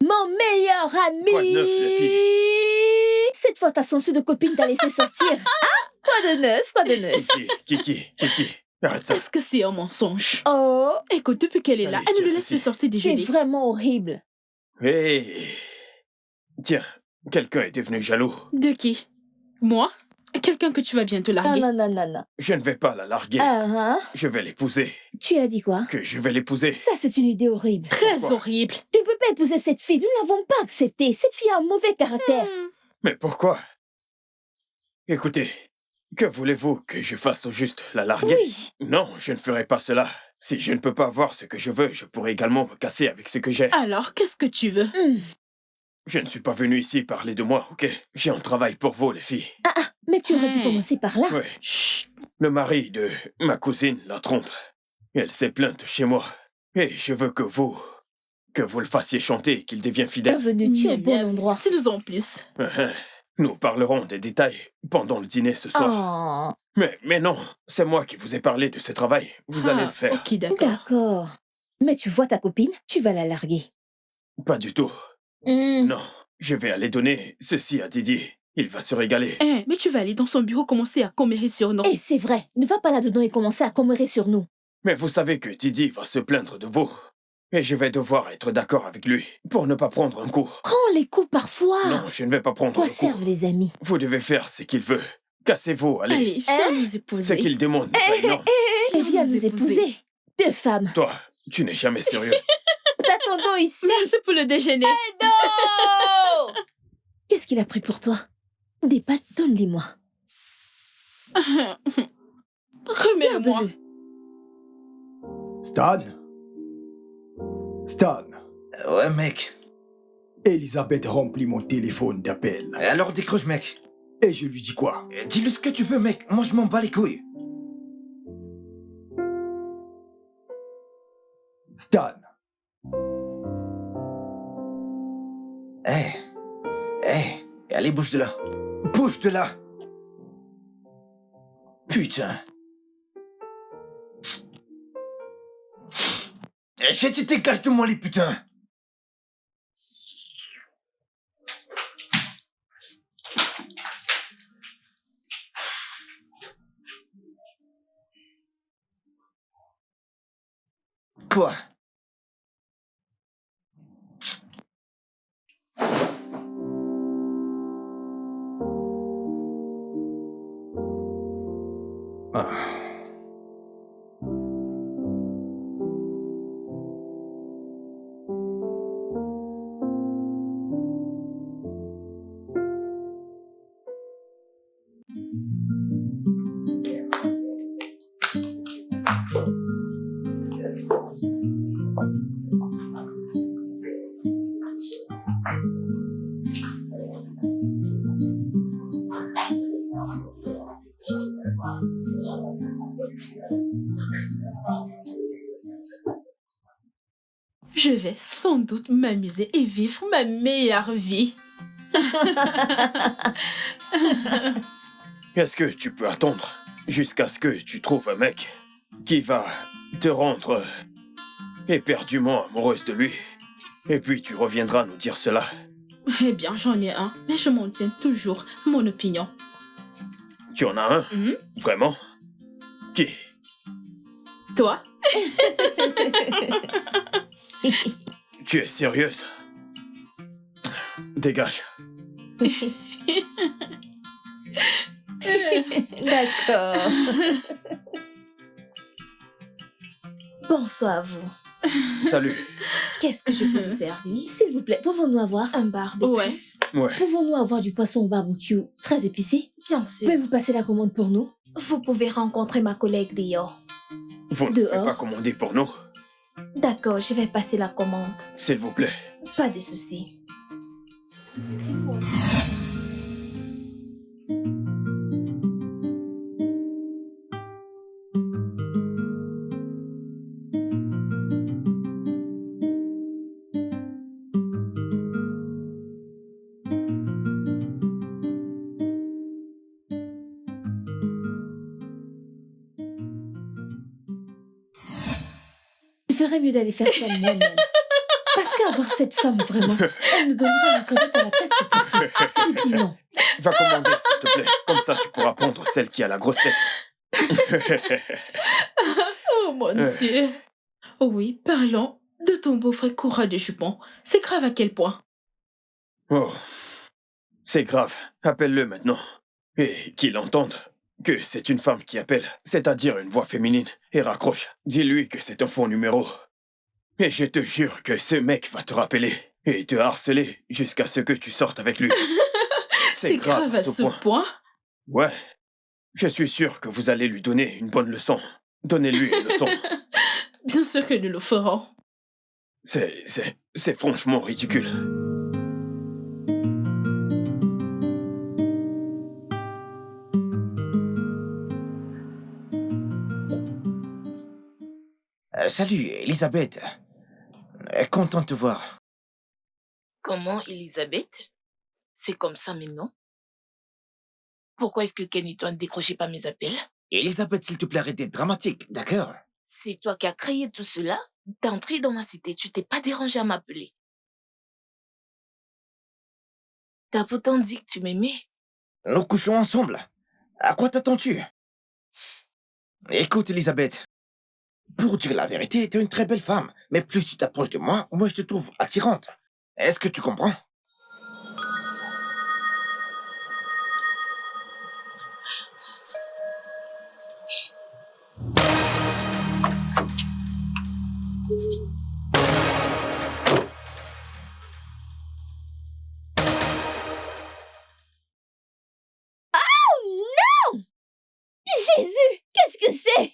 Mon meilleur ami! Quoi de neuf, les filles? Cette fois, ta censure de copine t'a laissé sortir. Ah! Quoi de neuf? Quoi de neuf? Kiki, arrête ça. Est-ce que c'est un mensonge? Oh! Écoute, depuis qu'elle est là, Allez, elle ne tiens, le laisse ceci. plus sortir C'est déjeuner. vraiment horrible. Hey. Tiens, quelqu'un est devenu jaloux. De qui? Moi? Quelqu'un que tu vas bientôt Non, larguer? non, non, non, non. Je ne vais pas la larguer. Ah, Je vais l'épouser. tu as dit quoi? Que je vais l'épouser. Ça, c'est une idée horrible. Très Pourquoi? horrible. Tu ne peux pas épouser cette fille. Nous ne l'avons pas acceptée. Cette fille a un mauvais caractère. Mais pourquoi? Écoutez, que voulez-vous que je fasse au juste? La larguer? Oui. Non, je ne ferai pas cela. Si je ne peux pas avoir ce que je veux, je pourrais également me casser avec ce que j'ai. Alors, qu'est-ce que tu veux? Je ne suis pas venu ici parler de moi, ok? J'ai un travail pour vous, les filles. Mais tu aurais dû commencer par là. Oui. Chut. Le mari de ma cousine la trompe. Elle s'est plainte chez moi. Et je veux que vous le fassiez chanter et qu'il devienne fidèle. Bienvenue, tu es au bon endroit. Dis-nous en plus. Nous parlerons des détails pendant le dîner ce soir. Oh, Mais non, c'est moi qui vous ai parlé de ce travail. Vous allez le faire. Ok, d'accord. d'accord. Mais tu vois ta copine, tu vas la larguer. Pas du tout. Hmm. Non, je vais aller donner ceci à Didier. Il va se régaler. Mais tu vas aller dans son bureau commencer à commérer sur nous. Et c'est vrai, ne va pas là-dedans et commencer à commérer sur nous. Mais vous savez que Didier va se plaindre de vous. Et je vais devoir être d'accord avec lui pour ne pas prendre un coup. Prends les coups parfois. Non, je ne vais pas prendre Quoi un coup. servent les amis? Vous devez faire ce qu'il veut. Cassez-vous, allez. Allez, viens nous Ce épouser. qu'il demande n'est pas énorme. Et viens nous épouser. Deux femmes. Toi, tu n'es jamais sérieux. T'as ton dos ici. Merci pour le déjeuner. Non. Qu'est-ce qu'il a pris pour toi? Des pâtes, donne-les-moi. Remets-moi. Garde-le. Stan? Stan, Ouais, mec. Elisabeth remplit mon téléphone d'appel. Alors décroche, mec. Et je lui dis quoi? Dis-lui ce que tu veux, mec. Moi, je m'en bats les couilles. Stan, Allez, bouge de là. Bouge de là. Putain. J'ai dit dégage de moi, les putains. Quoi? Ah. Je vais sans doute m'amuser et vivre ma meilleure vie. Est-ce que tu peux attendre jusqu'à ce que tu trouves un mec qui va te rendre éperdument amoureuse de lui? Et puis tu reviendras nous dire cela. Eh bien, j'en ai un, mais je m'en tiens toujours mon opinion. Tu en as un? Vraiment? Qui? Toi? Tu es sérieuse? Dégage. D'accord. Bonsoir à vous. Salut. Qu'est-ce que je peux vous servir? S'il vous plaît, pouvons-nous avoir... Un barbecue? Ouais. Ouais. Pouvons-nous avoir du poisson au barbecue très épicé? Bien sûr. Pouvez-vous passer la commande pour nous? Vous pouvez rencontrer ma collègue dehors. Vous ne pouvez Dehors. pas commander pour nous, D'accord, je vais passer la commande. s'il vous plaît. Pas de souci. Je ferais mieux d'aller faire ça moi-même. Parce qu'avoir cette femme, vraiment, elle nous donnera une crevette à la place du poisson. Je dis non. Va commander, s'il te plaît. Comme ça, tu pourras prendre celle qui a la grosse tête. Oh mon Dieu. Oui, parlons de ton beau-frère Koura de Jupon. C'est grave à quel point? Oh, c'est grave. Appelle-le maintenant. Et qu'il entende que c'est une femme qui appelle, c'est-à-dire une voix féminine, et raccroche. Dis-lui que c'est un faux numéro. Et je te jure que ce mec va te rappeler et te harceler jusqu'à ce que tu sortes avec lui. C'est grave à ce point? Ouais. Je suis sûr que vous allez lui donner une bonne leçon. Donnez-lui une leçon. Bien sûr que nous le ferons. C'est franchement ridicule. Salut, Elisabeth. Content de te voir. Comment, Elisabeth? C'est comme ça maintenant? Pourquoi est-ce que Ken et toi ne décrochez pas mes appels? Elisabeth, s'il te plaît, arrête d'être dramatique, d'accord? C'est toi qui as créé tout cela? T'es entré dans ma cité, tu t'es pas dérangé à m'appeler. T'as pourtant dit que tu m'aimais. Nous couchons ensemble. À quoi t'attends-tu? Écoute, Elisabeth. Pour dire la vérité, t'es une très belle femme. Mais plus tu t'approches de moi, moi je te trouve attirante. Est-ce que tu comprends? Jésus, qu'est-ce que c'est?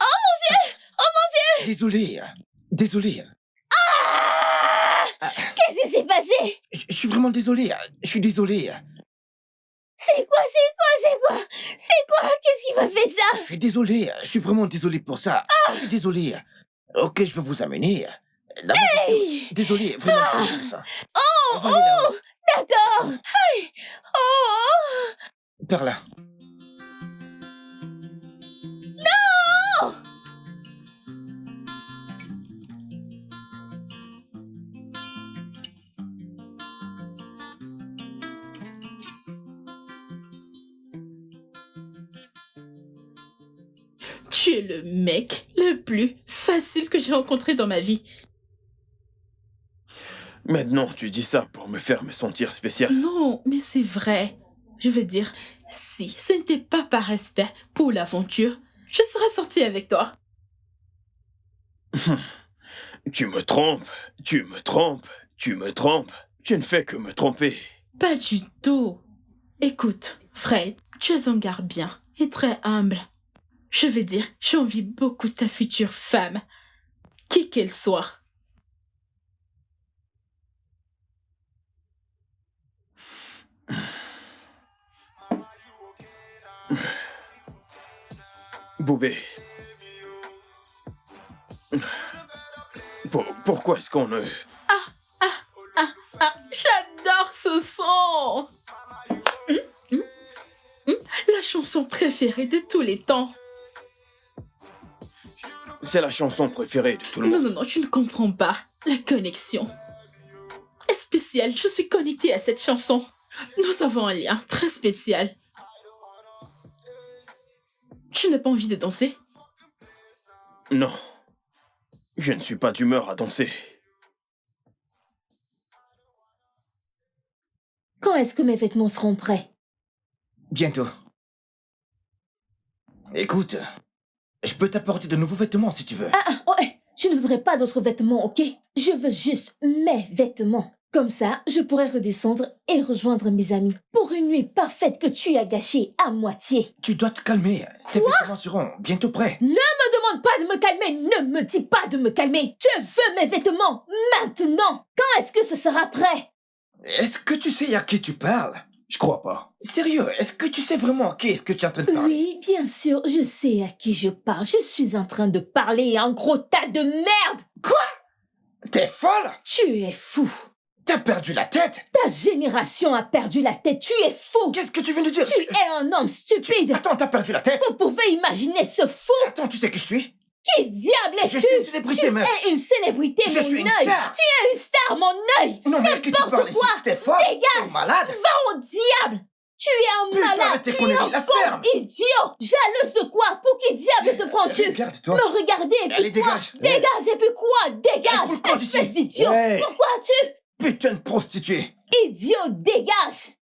Oh mon Dieu! Oh mon Dieu! Désolé. Qu'est-ce qui s'est passé? Je suis vraiment désolé. Je suis désolé. C'est quoi? Qu'est-ce qui m'a fait ça? Je suis désolé. Je suis vraiment désolé pour ça. Je suis désolé. Ok, je vais vous amener. Hey! Désolé, vraiment désolé pour ça. On va aller là-haut. D'accord! Aïe! Oh! Par là. Non! Tu es le mec le plus facile que j'ai rencontrée dans ma vie. Maintenant, tu dis ça pour me faire me sentir spécial. Non, mais c'est vrai. Je veux dire, si ce n'était pas par respect pour l'aventure, je serais sortie avec toi. Tu me trompes, tu me trompes, tu me trompes. Tu ne fais que me tromper. Pas du tout. Écoute, Fred, tu es un gars bien et très humble. Je veux dire, j'envie beaucoup ta future femme, qui qu'elle soit. Boubé. Pourquoi est-ce qu'on ne... J'adore ce son. La chanson préférée de tous les temps. C'est la chanson préférée de tout le monde. Non, tu ne comprends pas. La connexion est spéciale. Je suis connectée à cette chanson. Nous avons un lien très spécial. Tu n'as pas envie de danser? Non. Je ne suis pas d'humeur à danser. Quand est-ce que mes vêtements seront prêts? Bientôt. Écoute, je peux t'apporter de nouveaux vêtements si tu veux. Ouais, je ne voudrais pas d'autres vêtements, ok? Je veux juste mes vêtements. Comme ça, je pourrais redescendre et rejoindre mes amis pour une nuit parfaite que tu as gâchée à moitié. Tu dois te calmer. Tes vêtements seront bientôt prêts. Ne me demande pas de me calmer, ne me dis pas de me calmer. Je veux mes vêtements maintenant. Quand est-ce que ce sera prêt? Est-ce que tu sais à qui tu parles? Je crois pas. Sérieux, est-ce que tu sais vraiment à qui est-ce que tu es en train de parler? Oui, bien sûr, je sais à qui je parle. Je suis en train de parler à un gros tas de merde. Quoi? T'es folle? Tu es fou. T'as perdu la tête? Ta génération a perdu la tête, tu es fou. Qu'est-ce que tu viens de dire? Tu es un homme stupide. Attends, t'as perdu la tête? Vous pouvez imaginer ce fou. Attends, tu sais qui je suis? Qui diable es-tu? Je suis une célébrité, meuf. Tu es une célébrité, Je mon suis une œil. star. Tu es une star, mon œil. Non, mais à qui tu N'importe parles ici? quoi. T'es folle? Dégage. T'es malade? Va au diable. Tu es un Putain, malade. arrête tes Tu es conneries, un la con ferme. idiot. Jalouse de quoi? Pour qui diable te prends-tu? Regarde-toi. Me regarder et puis Allez, quoi? dégage. Dégage et puis quoi? Dégage. Fous le camp d'ici. Espèce d'idiot. Hey. Pourquoi tu? Putain de prostituée. Idiot, dégage.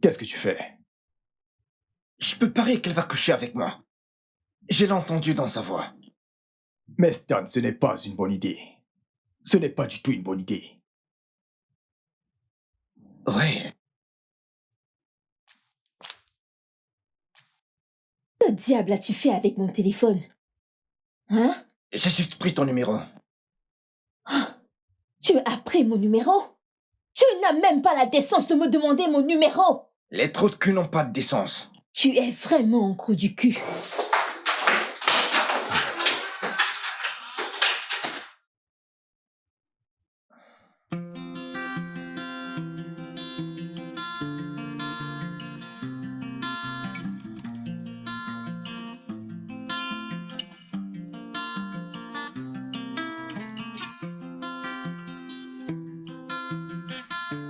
Qu'est-ce que tu fais? Je peux parier qu'elle va coucher avec moi. Je l'ai entendu dans sa voix. Mais Stan, ce n'est pas une bonne idée. Ce n'est pas du tout une bonne idée. Ouais. Que diable as-tu fait avec mon téléphone? Hein? J'ai juste pris ton numéro. Tu as pris mon numéro? Tu n'as même pas la décence de me demander mon numéro! Les trous de cul n'ont pas de décence. Tu es vraiment un coup du cul.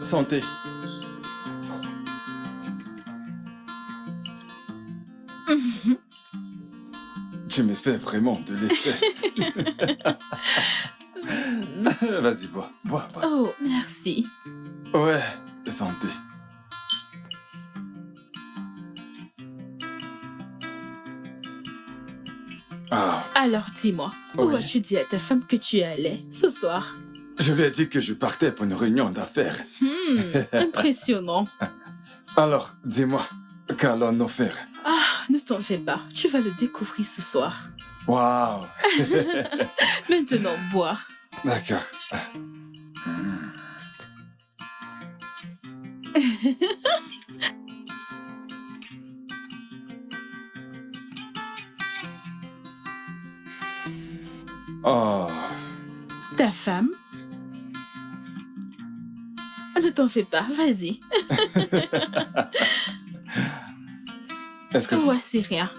Santé. Tu me fais vraiment de l'effet. Vas-y, bois. Oh, merci. Ouais, santé. Ah, Alors dis-moi, où Oui. as-tu dit à ta femme que tu allais ce soir? je lui ai dit que je partais pour une réunion d'affaires. Impressionnant. Alors, dis-moi, qu'allons-nous faire? Ah, ne t'en fais pas, tu vas le découvrir ce soir. Waouh! Maintenant, bois. D'accord. Oh, Ta femme? Ne t'en fais pas, vas-y. est-ce que... Voici rien.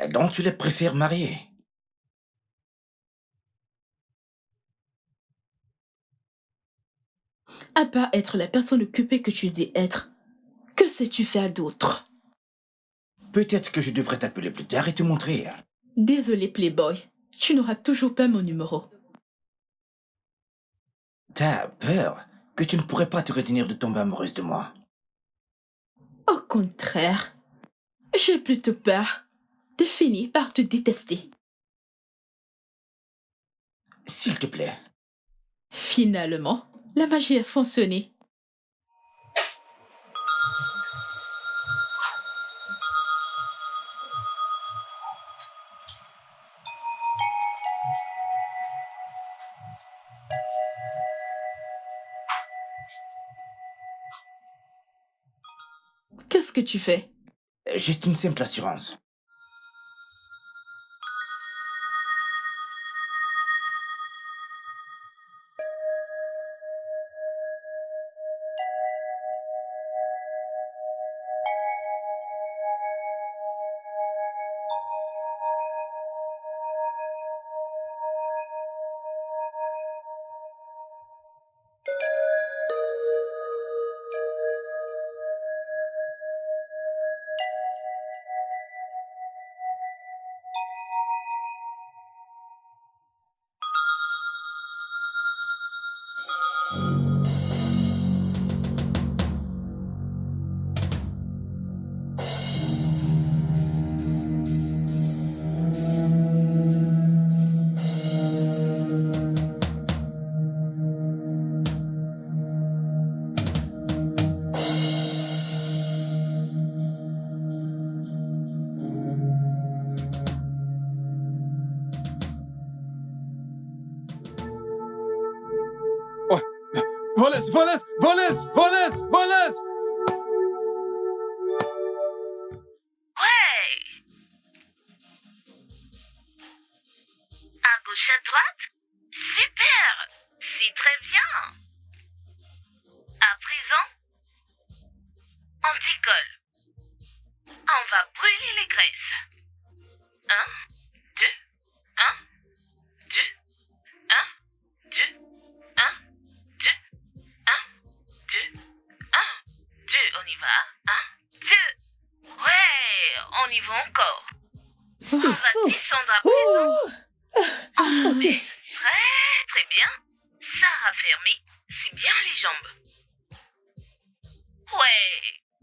Donc tu les préfères marier? À part être la personne occupée que tu dis être, que sais-tu faire d'autre? Peut-être que je devrais t'appeler plus tard et te montrer. Désolé, Playboy. Tu n'auras toujours pas mon numéro. T'as peur que tu ne pourrais pas te retenir de tomber amoureuse de moi? Au contraire, j'ai plutôt peur de finir par te détester. S'il te plaît. Finalement, la magie a fonctionné. Qu'est-ce que tu fais? Juste une simple assurance. Wallace, Wallace, Wallace, Wallace, Wallace! Ouais! À gauche, à droite? Super! C'est très bien! À présent, on décolle. On va brûler les graisses. 1, 2, 1, 2, 1, 2, 1, 2, 1, 2, 1, 2, on y va. 1, 2. Ouais, on y va encore. C'est On va faux. descendre à présent. Ok. Très, très bien. Ça raffermit. C'est bien les jambes. Ouais.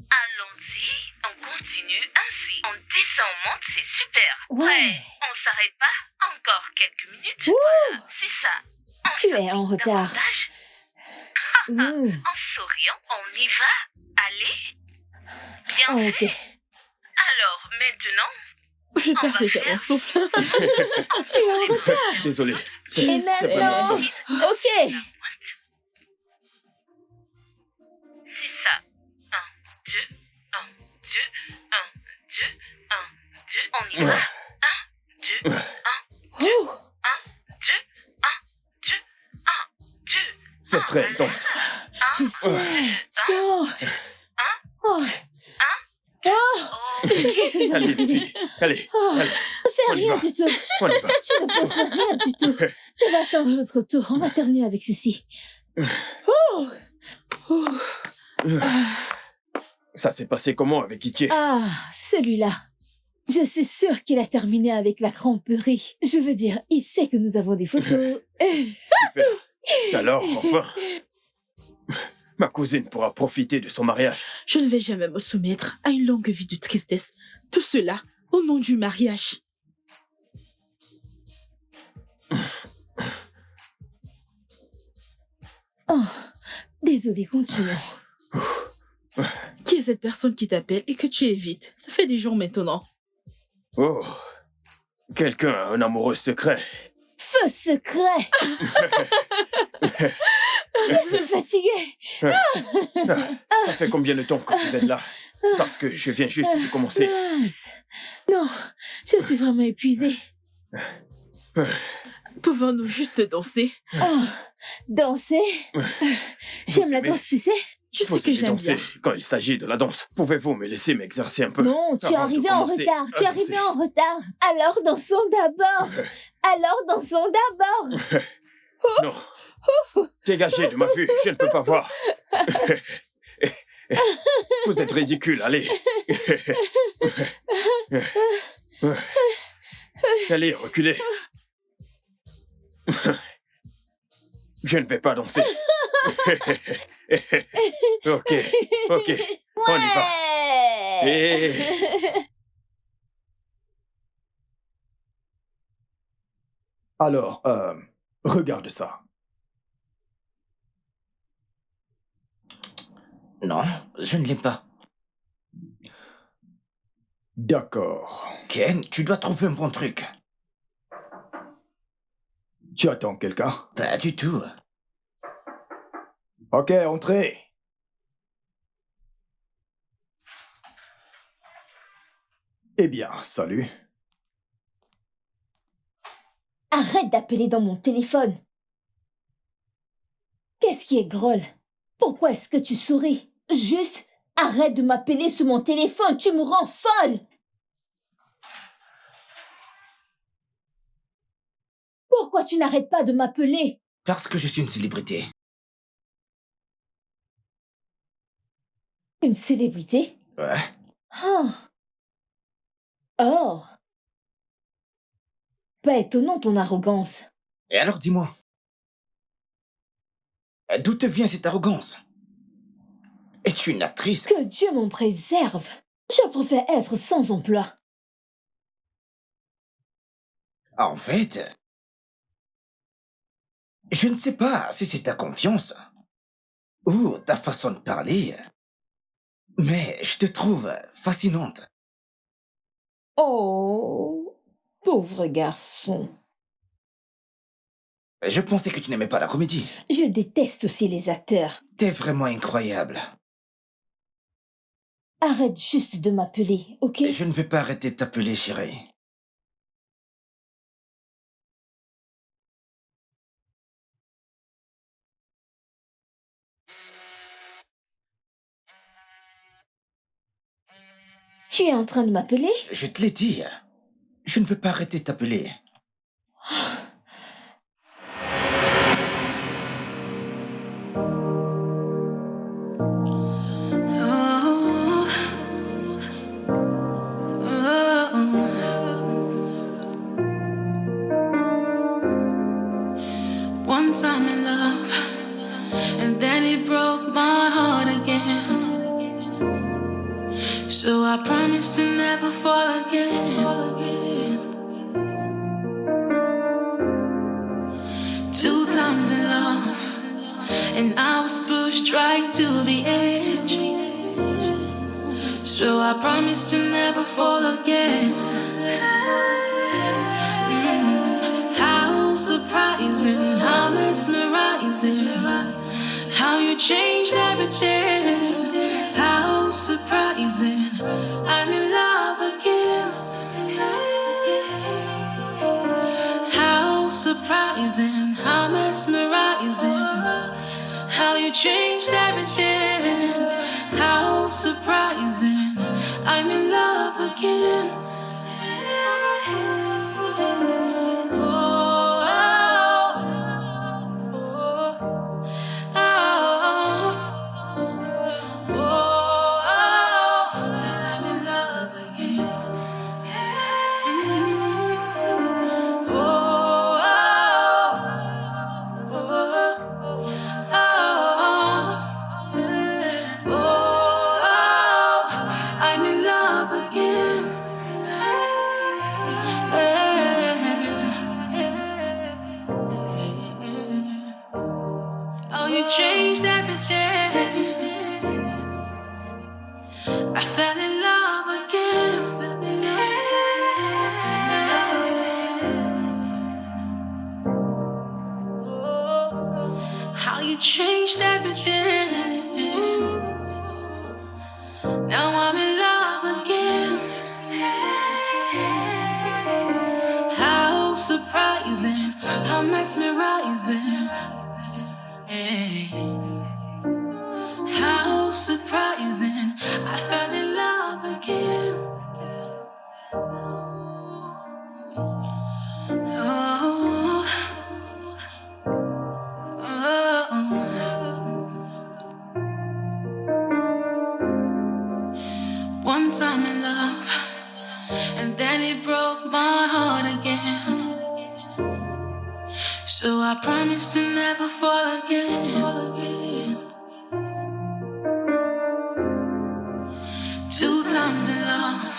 Allons-y. On continue ainsi. On descend, on monte, c'est super. Ouais. On s'arrête pas. Encore quelques minutes. Ouh. Voilà, c'est ça. On Tu es s'applique en retard. davantage. Mmh. En souriant, on y va. Allez. Bien Oh, fait. ok. Alors, maintenant, Je on perds va déjà faire mon souffle. Tu es en retard. Désolé. Et C'est vraiment maintenant, intense. ok. c'est ça. 1, 2, 1, 2, 1, 2, 1, 2. On y va. 1, 2, 1, Ouh. 1, 2, 1, 2, 1, 2. C'est très intense. Je sais. Chaud. Oh. Allez, les filles. Allez, Oh. allez, Fais On y rien va. du tout. on y va. Tu ne poses rien du tout. Tu vas attendre notre tour. On va terminer avec ceci. Oh. Ça s'est passé comment avec Ichi? Ah, celui-là. Je suis sûre qu'il a terminé avec la cramperie. Je veux dire, il sait que nous avons des photos. Super. Alors, enfin, ma cousine pourra profiter de son mariage. Je ne vais jamais me soumettre à une longue vie de tristesse. Tout cela au nom du mariage. Oh, désolé, continuons. Qui est cette personne qui t'appelle et que tu évites? Ça fait des jours maintenant. Oh, quelqu'un a un amoureux secret. Feu secret. Je suis fatiguée. Ça fait combien de temps que vous êtes là? Parce que je viens juste de commencer. Mince. Non, je suis vraiment épuisée. Pouvons-nous juste danser? Oh, danser. J'aime la aimez? danse, tu sais. Je sais Vous que aimez j'aime danser bien. quand il s'agit de la danse. Pouvez-vous me laisser m'exercer un peu Non, tu es avant de arrivé en commencer retard. à Tu es danser. arrivé en retard. Alors dansons d'abord. Alors dansons d'abord. Non. Dégagez de ma vue, je ne peux pas voir. Vous êtes ridicule, allez. Allez, reculez. Je ne vais pas danser. Ok, on y va. Et... Alors, regarde ça. Non, je ne l'aime pas. D'accord. Ken, tu dois trouver un bon truc. Tu attends quelqu'un? Pas du tout. Ok, entrez. Eh bien, salut. Arrête d'appeler dans mon téléphone. Qu'est-ce qui est drôle? Pourquoi est-ce que tu souris? Juste, arrête de m'appeler sur mon téléphone, tu me rends folle. Pourquoi tu n'arrêtes pas de m'appeler? Parce que je suis une célébrité. Une célébrité? Ouais. Oh. Oh. Pas étonnant ton arrogance. Et alors dis-moi, d'où te vient cette arrogance? Es-tu une actrice? Que Dieu m'en préserve. Je préfère être sans emploi. En fait, je ne sais pas si c'est ta confiance ou ta façon de parler, mais je te trouve fascinante. Oh, pauvre garçon. Je pensais que tu n'aimais pas la comédie. Je déteste aussi les acteurs. T'es vraiment incroyable. Arrête juste de m'appeler, ok? Je ne vais pas arrêter de t'appeler, chérie. Tu es en train de m'appeler? Je te l'ai dit. Je ne veux pas arrêter de t'appeler. One time in love, and then it broke my heart again. So I promised to never fall again. Two times in love, and I was pushed right to the edge. So I promised to never fall again. How surprising, how mesmerizing, how you changed everything. How surprising, I'm in love again. How surprising, how mesmerizing, how you changed everything. How surprising, I'm in love again. I'm in love again. Oh, you changed everything. I fell in love again. How you changed everything. Now I'm in love again. How surprising, how mesmerizing. How So I promise to never fall again. Two times in love,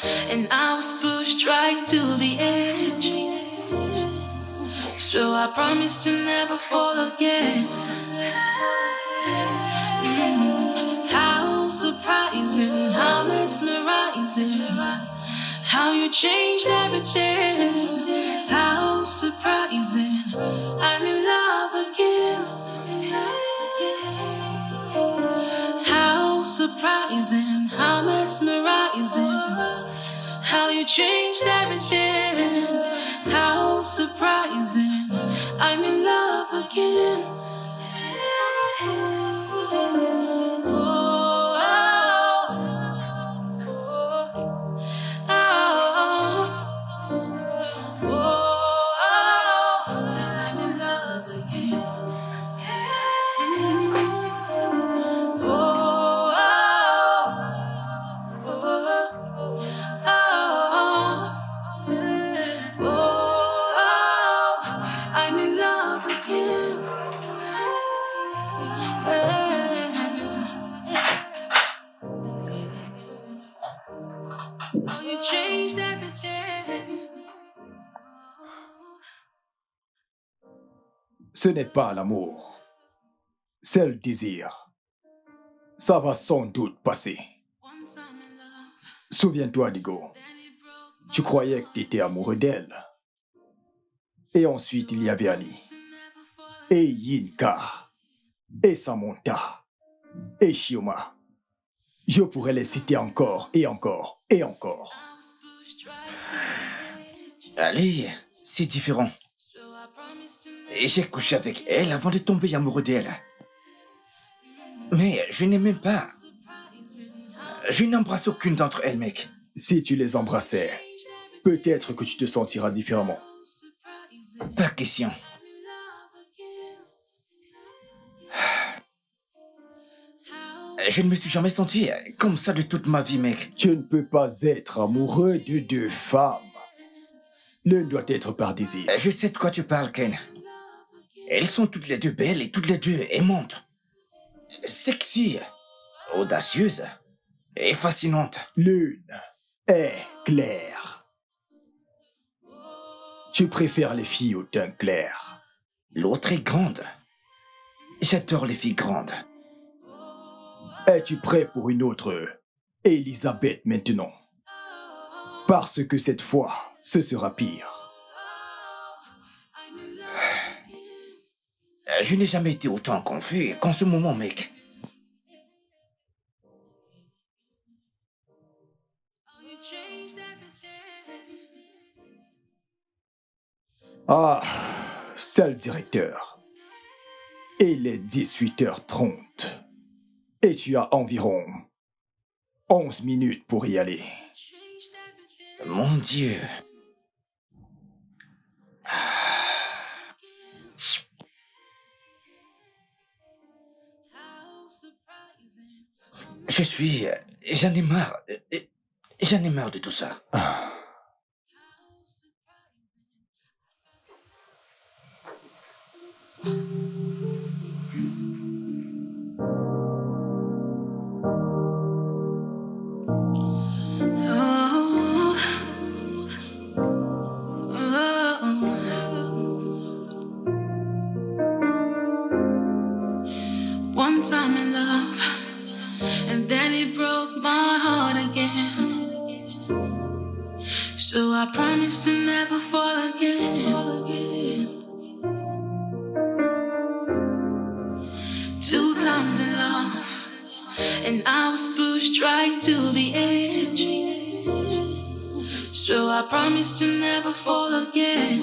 and I was pushed right to the edge. So I promise to never fall again. How surprising, how mesmerizing, how you changed everything. How surprising, I'm in love again. How surprising, how mesmerizing, how you changed everything. How surprising, I'm in love again. I'm in love again. Oh, you changed everything. Ce n'est pas l'amour, c'est le désir. Ça va sans doute passer. Souviens-toi, Digo. Tu croyais que tu étais amoureux d'elle. Et ensuite, il y avait Annie. Et Yinka. Et Samantha. Et Shioma. Je pourrais les citer encore et encore et encore. Allez, c'est différent. Et j'ai couché avec elle avant de tomber amoureux d'elle. Mais je n'ai même pas... Je n'embrasse aucune d'entre elles, mec. Si tu les embrassais, peut-être que tu te sentiras différemment. Pas question. Je ne me suis jamais senti comme ça de toute ma vie, mec. Tu ne peux pas être amoureux de deux femmes. L'une doit être par désir. Je sais de quoi tu parles, Ken. Elles sont toutes les deux belles et toutes les deux aimantes. Sexy, audacieuses et fascinantes. L'une est claire. Tu préfères les filles au teint clair. L'autre est grande. J'adore les filles grandes. Es-tu prêt pour une autre Elisabeth maintenant? Parce que cette fois, ce sera pire. Je n'ai jamais été autant confus qu'en ce moment, mec. Ah, c'est le directeur. Il est 18h30. Et tu as environ 11 minutes pour y aller. Mon Dieu. J'en ai marre. J'en ai marre de tout ça. One time in love, and then it broke my heart again. So I promise to never fall again. Two times in love, and I was pushed right to the edge. So I promise to never fall again.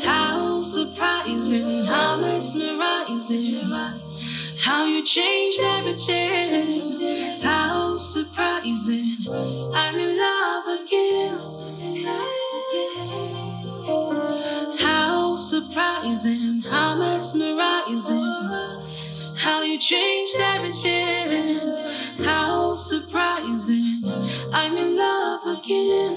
How surprising, how mesmerizing, how you changed everything. How surprising, I'm in love again. How surprising, how mesmerizing, how you changed everything. How surprising, I'm in love again.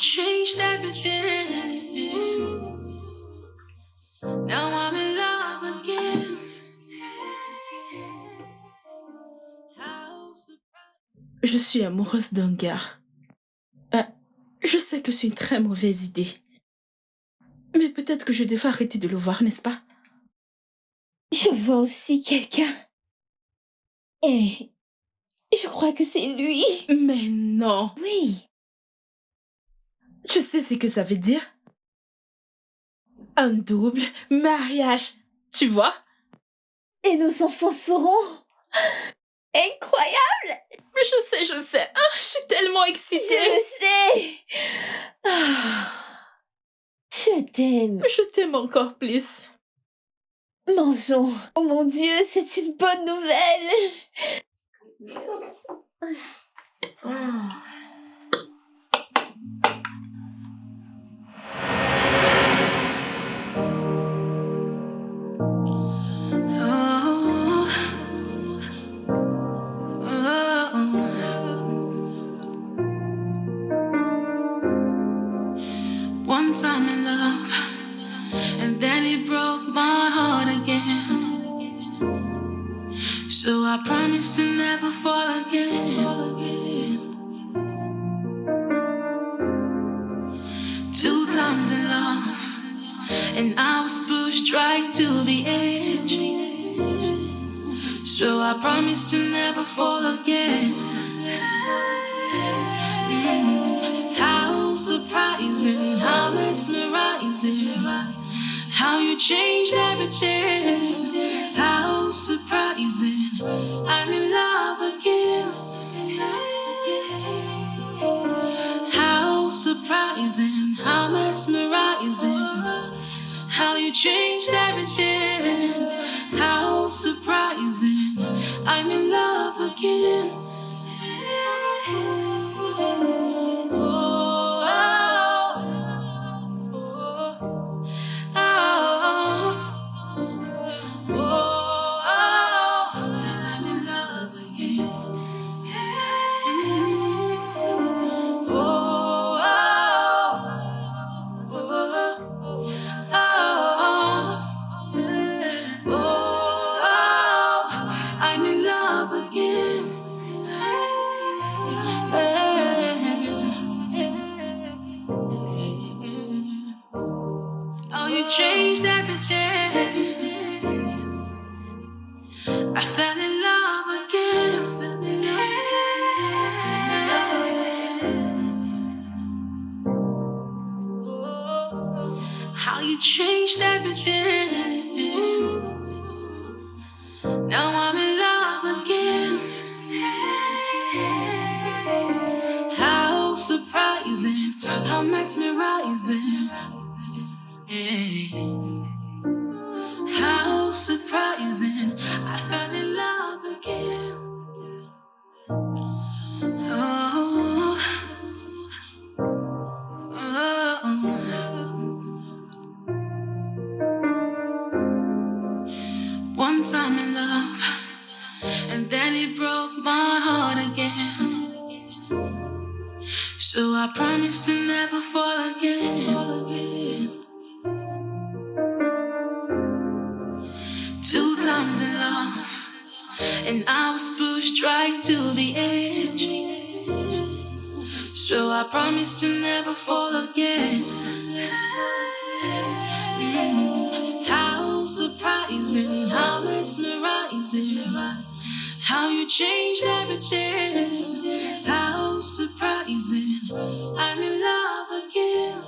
changed everything. Now I'm in love again. How surprised. Je suis amoureuse d'un gars. Je sais que c'est une très mauvaise idée. Mais peut-être que je devrais arrêter de le voir, n'est-ce pas? Je vois aussi quelqu'un. Et je crois que c'est lui. Mais non. Oui. Tu sais ce que ça veut dire? Un double mariage, tu vois? Et nos enfants seront incroyables. Je sais. Ah, je suis tellement excitée. Je le sais. Ah, je t'aime. Je t'aime encore plus. Mangeons. Oh mon Dieu, c'est une bonne nouvelle. One time in love, and then it broke my heart again. So I promised to never fall again. 2 times in love, and I was pushed right to the edge. So I promised to never fall again. How surprising, how mesmerizing, how you changed everything. How surprising, I'm in love again. How surprising, how mesmerizing, how you changed everything. How surprising, I'm in love again. I'm in love again. Oh, you changed everything. I fell in love again. How you changed everything. Now I'm in love again. How surprising, how mesmerizing. How surprising, I fell in love again. Oh, One time in love, and then it broke my heart again. So I promised to never fall again. 2 times in love, and I was pushed right to the edge. So I promised to never fall again. How surprising, how mesmerizing, how you changed everything. How surprising, I'm in love again.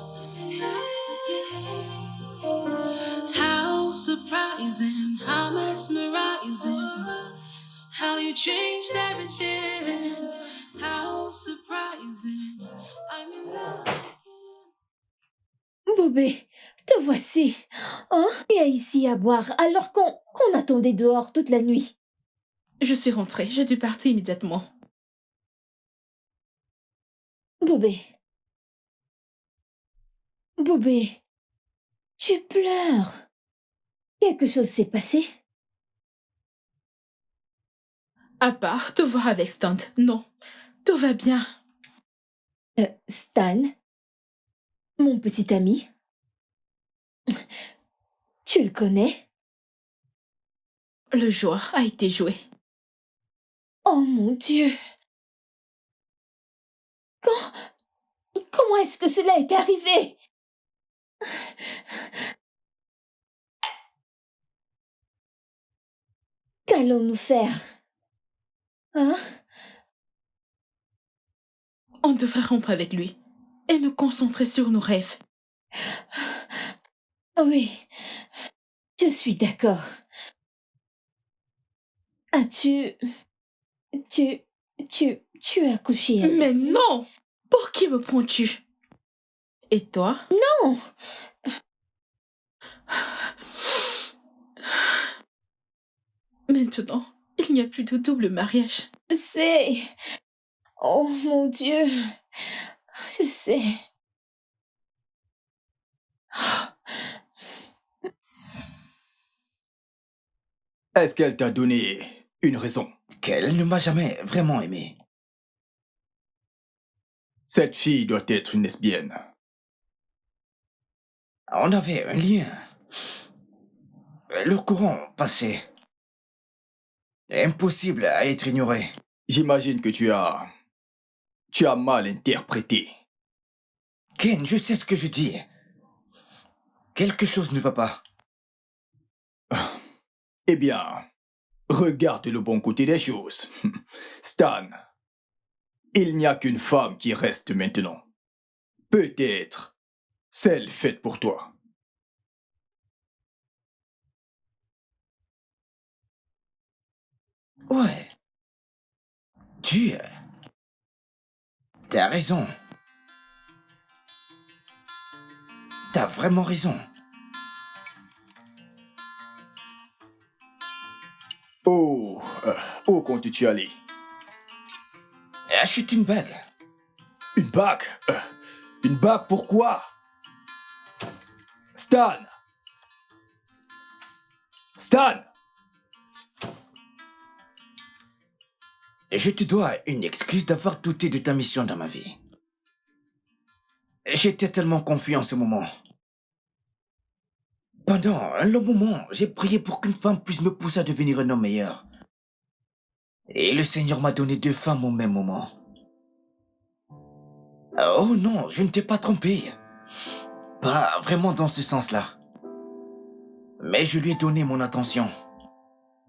How surprising, how mesmerizing, how you changed everything. How surprising, I'm in love again. Bobé, te voici. Hein? Viens ici à boire alors qu'on attendait dehors toute la nuit. Je suis rentrée. J'ai dû partir immédiatement. Bobé. Bobé, tu pleures. Quelque chose s'est passé? À part te voir avec Stan. Non, tout va bien. Stan? Mon petit ami? Tu le connais? Le joueur a été joué. Oh mon Dieu! Comment est-ce que cela est arrivé? Qu'allons-nous faire? Hein? On devrait rompre avec lui et nous concentrer sur nos rêves. Oui, je suis d'accord. As-tu... Tu as couché avec... Mais non! Pour qui me prends-tu? Et toi? Non! Maintenant, il n'y a plus de double mariage. Je sais. Oh mon Dieu. Je sais. Est-ce qu'elle t'a donné une raison? Qu'elle ne m'a jamais vraiment aimé. Cette fille doit être une lesbienne. On avait un lien. Le courant passait. Impossible à être ignoré. J'imagine que tu as mal interprété. Ken, je sais ce que je dis. Quelque chose ne va pas. Eh bien, regarde le bon côté des choses. Stan, il n'y a qu'une femme qui reste maintenant. Peut-être celle faite pour toi. Ouais. T'as raison. T'as vraiment raison. Oh, où comptes-tu aller? Achète une bague. Une bague? Une bague pourquoi? Stan! Stan! Je te dois une excuse d'avoir douté de ta mission dans ma vie. J'étais tellement confiant en ce moment. Pendant un long moment, j'ai prié pour qu'une femme puisse me pousser à devenir un homme meilleur. Et le Seigneur m'a donné 2 femmes au même moment. Oh non, je ne t'ai pas trompé. Pas vraiment dans ce sens-là. Mais je lui ai donné mon attention.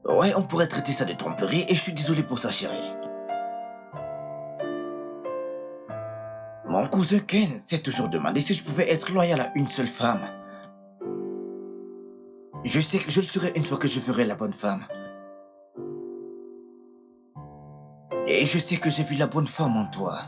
Ouais, on pourrait traiter ça de tromperie et je suis désolé pour ça, chérie. Mon cousin Ken s'est toujours demandé si je pouvais être loyal à une seule femme. Je sais que je le serai une fois que je ferai la bonne femme. Et je sais que j'ai vu la bonne femme en toi.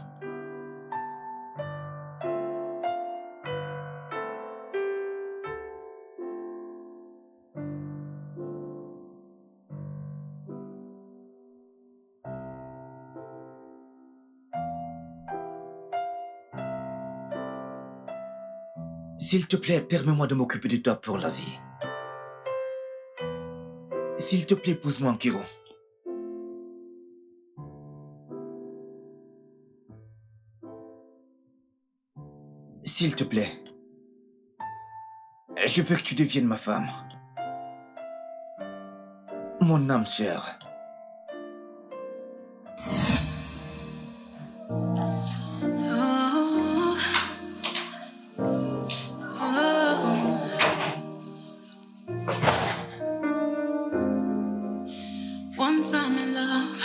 S'il te plaît, permets-moi de m'occuper de toi pour la vie. S'il te plaît, épouse-moi, Kiro. S'il te plaît. Je veux que tu deviennes ma femme. Mon âme sœur. One time in love,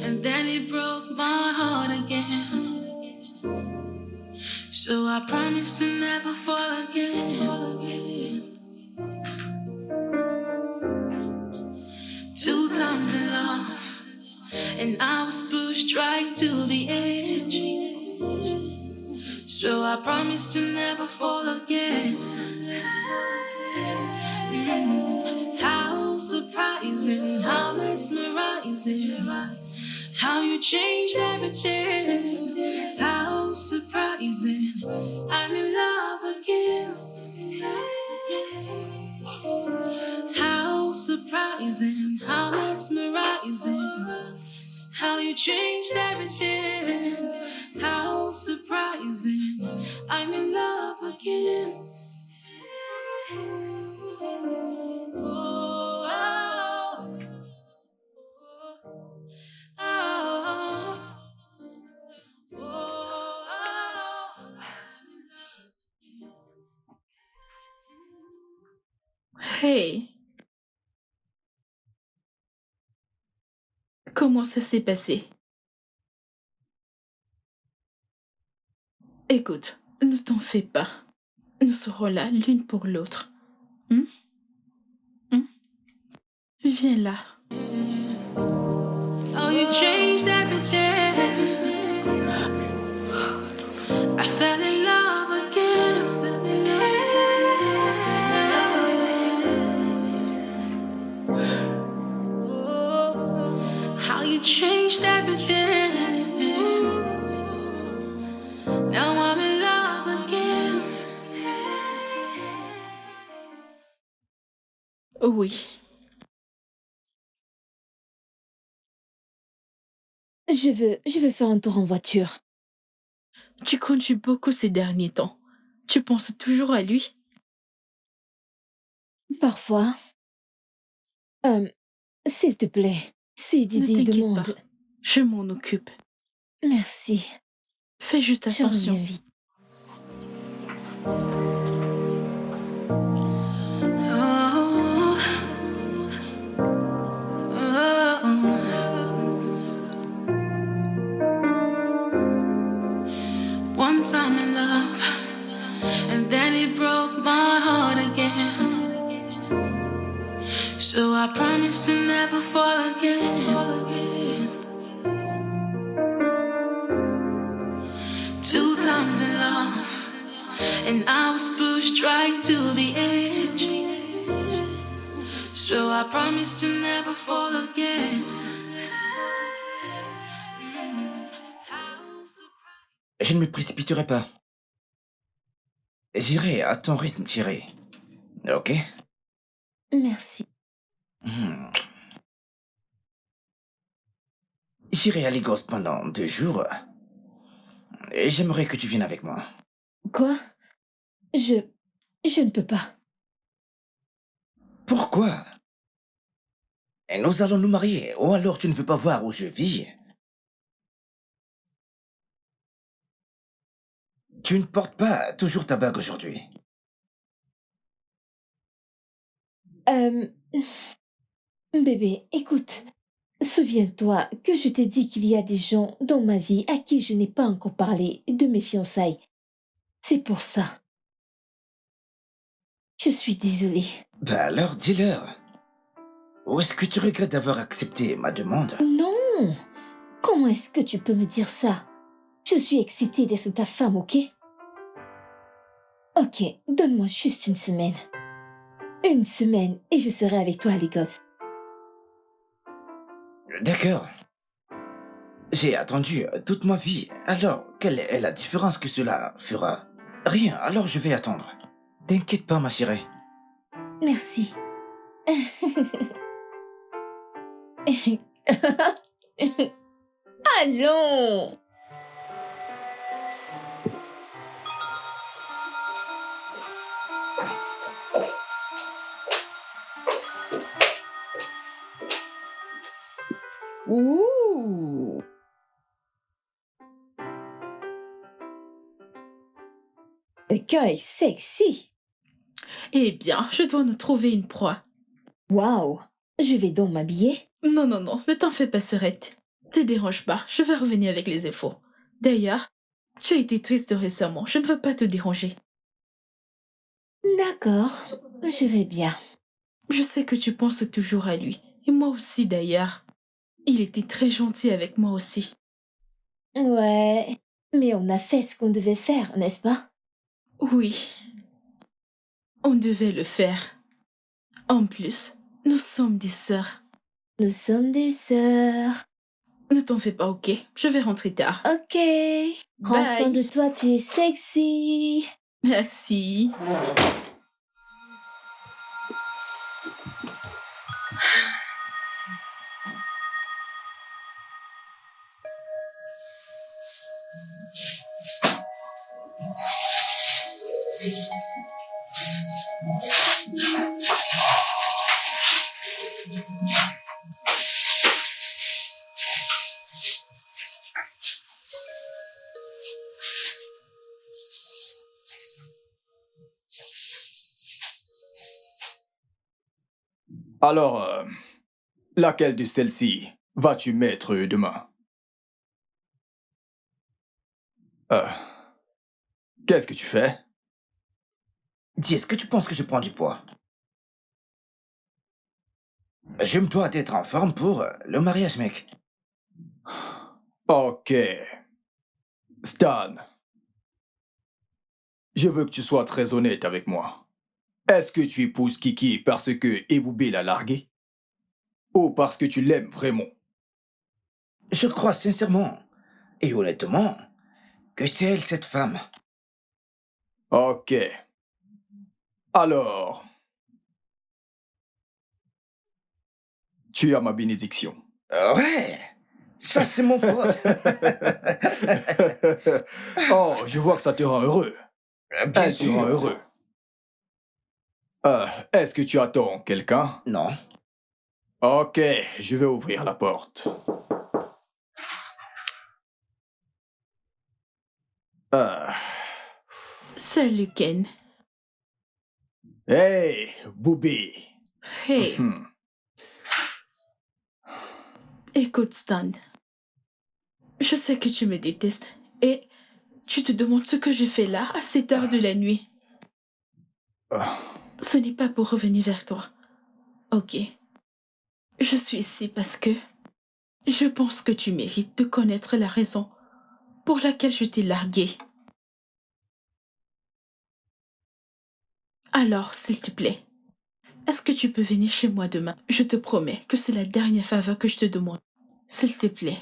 and then it broke my heart again. So I promise to never fall again. 2 times in love, and I was pushed right to the edge. So I promise to never fall again. How surprising, how mesmerizing, how you changed everything. How surprising, I'm in love again. How surprising, how mesmerizing, how you changed everything. How surprising, I'm in love. Hey, comment ça s'est passé? Écoute, ne t'en fais pas. Nous serons là l'une pour l'autre. Hmm? Hmm? Viens là. Oh, you changed everything. I fell in love again. How you changed everything. Now I'm in love again. Oui. Je veux faire un tour en voiture. Tu conduis beaucoup ces derniers temps. Tu penses toujours à lui? Parfois. S'il te plaît, si Ne Didi t'inquiète demande... pas. Je m'en occupe. Merci. Fais juste Je attention. reviens vite. Oh, one time in love, and then it broke my heart again. So I promised to never fall again. Two times in love, and I was pushed right to the edge. So I promised to never fall again. Je ne me précipiterai pas. J'irai à ton rythme, Thierry. Ok? Merci. J'irai à Lagos pendant 2 jours. Et j'aimerais que tu viennes avec moi. Quoi? Je ne peux pas. Pourquoi? Et nous allons nous marier, ou alors tu ne veux pas voir où je vis? Tu ne portes pas toujours ta bague aujourd'hui. Bébé, écoute. Souviens-toi que je t'ai dit qu'il y a des gens dans ma vie à qui je n'ai pas encore parlé de mes fiançailles. C'est pour ça. Je suis désolée. Bah alors, dis-leur. Ou est-ce que tu regrettes d'avoir accepté ma demande? Non! Comment est-ce que tu peux me dire ça? Je suis excitée d'être ta femme, ok? Ok, donne-moi juste une semaine. Une semaine et je serai avec toi à Lagos. D'accord. J'ai attendu toute ma vie. Alors, quelle est la différence que cela fera? Rien, alors je vais attendre. T'inquiète pas, ma chérie. Merci. Allons! Ouh! Quelqu'un est sexy. Eh bien, je dois nous trouver une proie. Waouh! Je vais donc m'habiller? Non, non, non, ne t'en fais pas, Serette. Te dérange pas, je vais revenir avec les infos. D'ailleurs, tu as été triste récemment, je ne veux pas te déranger. D'accord, je vais bien. Je sais que tu penses toujours à lui, et moi aussi d'ailleurs. Il était très gentil avec moi aussi. Ouais, mais on a fait ce qu'on devait faire, n'est-ce pas? Oui, on devait le faire. En plus, nous sommes des sœurs. Nous sommes des sœurs. Ne t'en fais pas, ok? Je vais rentrer tard. Ok. Prends soin de toi, tu es sexy. Merci. Alors, laquelle de celles-ci vas-tu mettre demain? Qu'est-ce que tu fais? Dis, est-ce que tu penses que je prends du poids? Je me dois d'être en forme pour le mariage, mec. Ok. Stan, je veux que tu sois très honnête avec moi. Est-ce que tu épouses Kiki parce que Eboubé l'a largué? Ou parce que tu l'aimes vraiment? Je crois sincèrement et honnêtement que c'est elle, cette femme. Ok. Alors, tu as ma bénédiction. Ouais, ça c'est mon pote. Oh, je vois que ça te rend heureux. Bien Elle te rend sûr. heureux. Est-ce que tu attends quelqu'un? Non. Ok, je vais ouvrir la porte. Salut, Ken. Hey, Boubé. Hey, écoute, Stan. Je sais que tu me détestes et tu te demandes ce que je fais là à cette heure de la nuit. Ce n'est pas pour revenir vers toi. Ok. Je suis ici parce que je pense que tu mérites de connaître la raison pour laquelle je t'ai largué. Alors, s'il te plaît, est-ce que tu peux venir chez moi demain? Je te promets que c'est la dernière faveur que je te demande. S'il te plaît.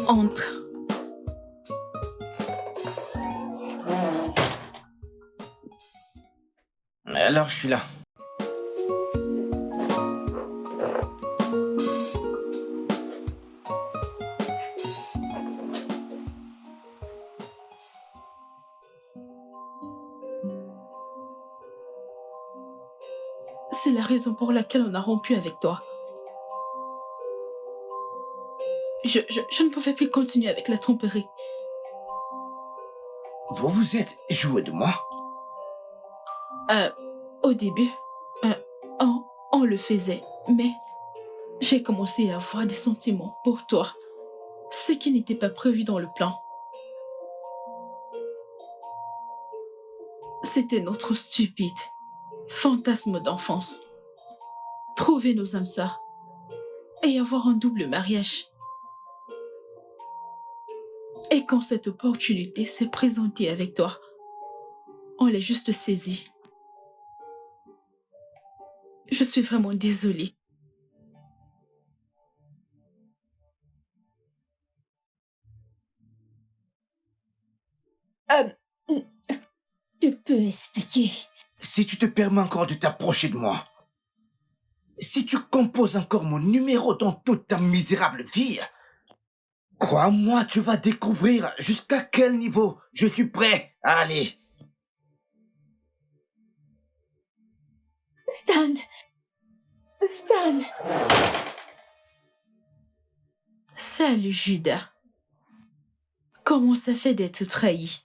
Entre. Alors, je suis là. C'est la raison pour laquelle on a rompu avec toi. Je ne pouvais plus continuer avec la tromperie. Vous vous êtes joué de moi? Au début, on le faisait, mais j'ai commencé à avoir des sentiments pour toi, ce qui n'était pas prévu dans le plan. C'était notre stupide fantasme d'enfance. Trouver nos âmes sœurs et avoir un double mariage. Et quand cette opportunité s'est présentée avec toi, on l'a juste saisie. Je suis vraiment désolée. Tu peux expliquer? Si tu te permets encore de t'approcher de moi, si tu composes encore mon numéro dans toute ta misérable vie, crois-moi, tu vas découvrir jusqu'à quel niveau je suis prêt à aller. Stan! Stan! Salut, Judas. Comment ça fait d'être trahi?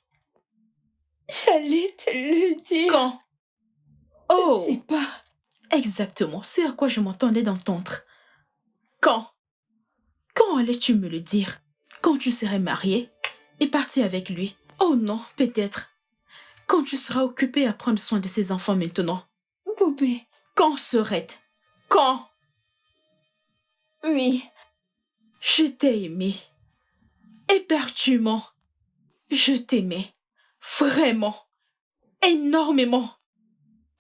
J'allais te le dire. Quand? Oh! Je sais pas. Exactement, c'est à quoi je m'entendais d'entendre. Quand? Quand allais-tu me le dire? Quand tu serais mariée et partie avec lui? Oh non, peut-être. Quand tu seras occupée à prendre soin de ses enfants maintenant? Boubé. Quand serait? Quand? Oui. Je t'ai aimé. Éperdument. Je t'aimais. Vraiment. Énormément.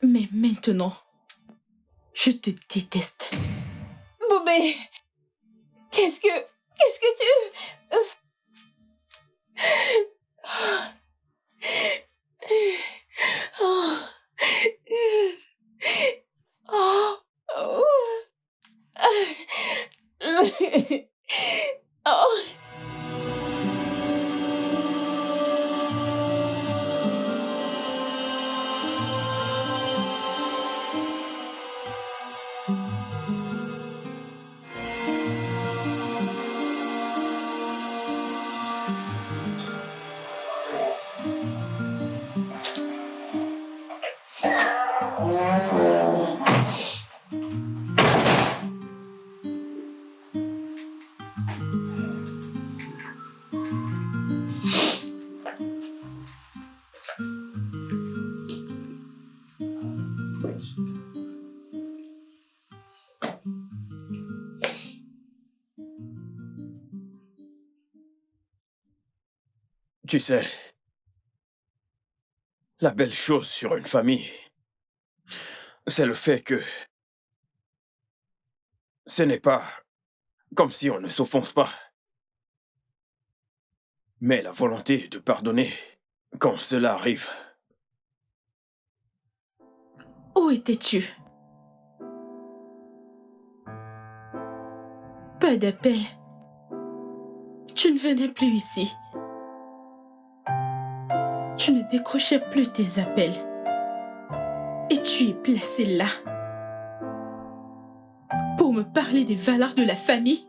Mais maintenant, je te déteste. Boubé. Qu'est-ce que tu... Oh. Oh. Oh. Tu sais, la belle chose sur une famille, c'est le fait que ce n'est pas comme si on ne s'offense pas, mais la volonté de pardonner quand cela arrive. Où étais-tu? Pas d'appel. Tu ne venais plus ici. Tu ne décrochais plus tes appels. Et tu es placé là. Pour me parler des valeurs de la famille.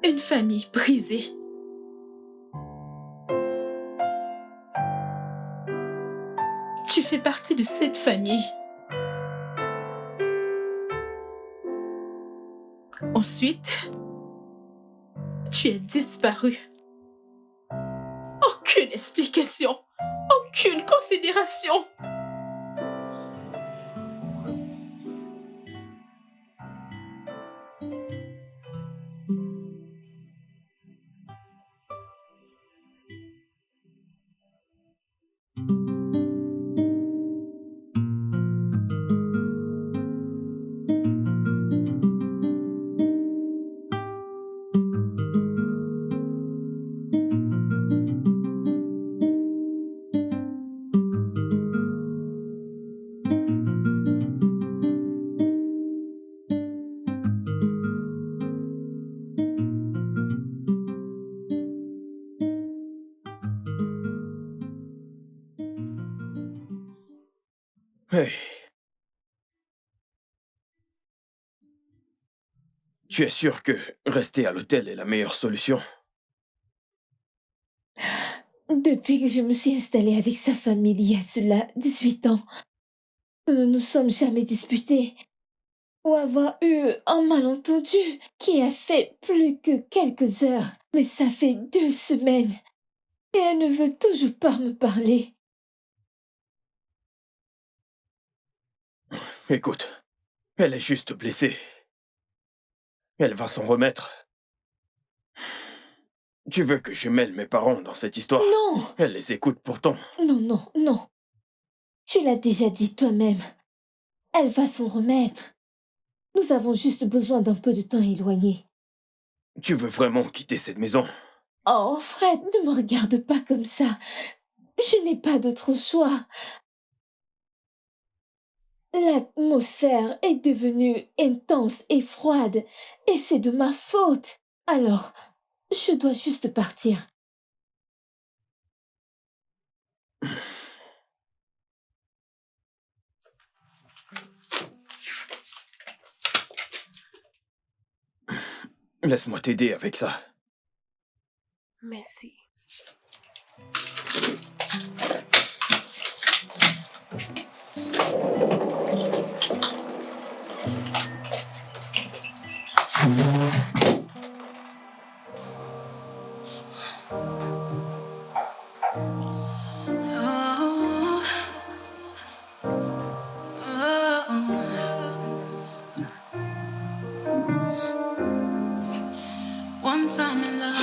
Une famille brisée. Tu fais partie de cette famille. Ensuite, tu es disparu. Aucune explication, aucune considération. Hey. Tu es sûr que rester à l'hôtel est la meilleure solution? Depuis que je me suis installée avec sa famille il y a cela 18 ans, nous ne nous sommes jamais disputés ou avoir eu un malentendu qui a fait plus que quelques heures. Mais ça fait 2 semaines et elle ne veut toujours pas me parler. Écoute, elle est juste blessée. Elle va s'en remettre. Tu veux que je mêle mes parents dans cette histoire? Non! Elle les écoute pourtant. Non, non, non. Tu l'as déjà dit toi-même. Elle va s'en remettre. Nous avons juste besoin d'un peu de temps éloigné. Tu veux vraiment quitter cette maison? Oh, Fred, ne me regarde pas comme ça. Je n'ai pas d'autre choix. L'atmosphère est devenue intense et froide, et c'est de ma faute. Alors, je dois juste partir. Laisse-moi t'aider avec ça. Merci. One time in love,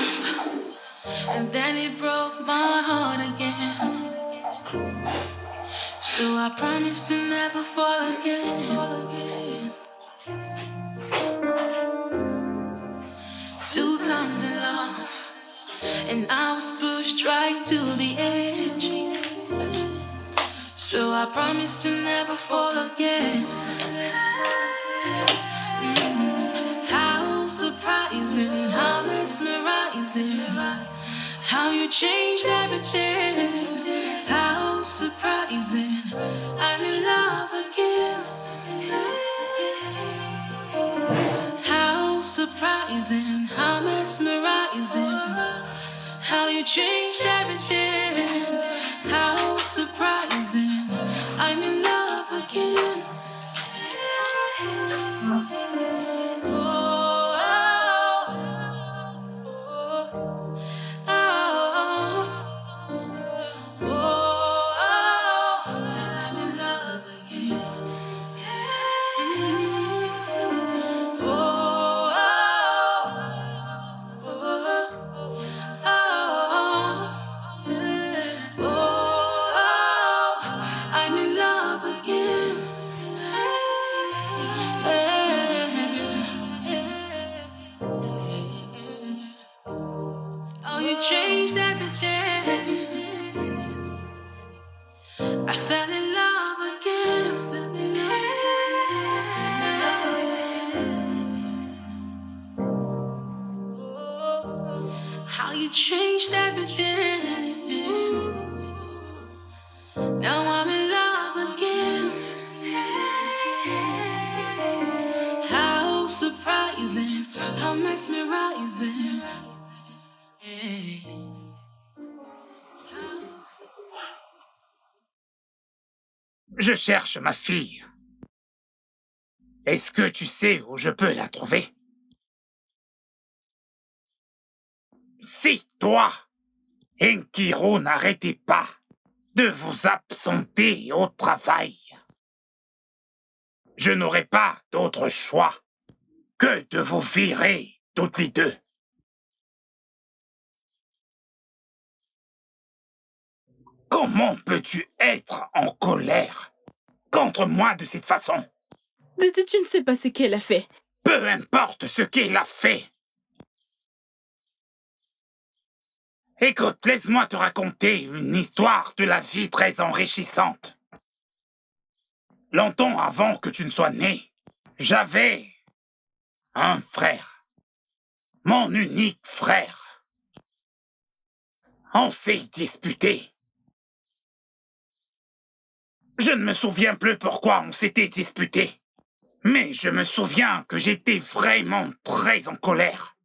and then it broke my heart again. So I promised to never fall again. 2 times in love, and I was pushed right to the edge. So I promised to never fall again. How surprising, how mesmerizing, how you changed everything. How surprising, I'm in love again. How surprising, how mesmerizing, how you changed everything. How surprising, I'm in love again. changed everything. I fell in love again. How you changed everything. Now I'm in love again. How surprising, how mesmerizing. Je cherche ma fille. Est-ce que tu sais où je peux la trouver? Si toi, Enkiro, n'arrêtez pas de vous absenter au travail, je n'aurai pas d'autre choix que de vous virer toutes les deux. Comment peux-tu être en colère contre moi de cette façon? Tu ne sais pas ce qu'elle a fait. Peu importe ce qu'elle a fait. Écoute, laisse-moi te raconter une histoire de la vie très enrichissante. Longtemps avant que tu ne sois né, j'avais un frère. Mon unique frère. On s'est disputé. Je ne me souviens plus pourquoi on s'était disputé. Mais je me souviens que j'étais vraiment très en colère.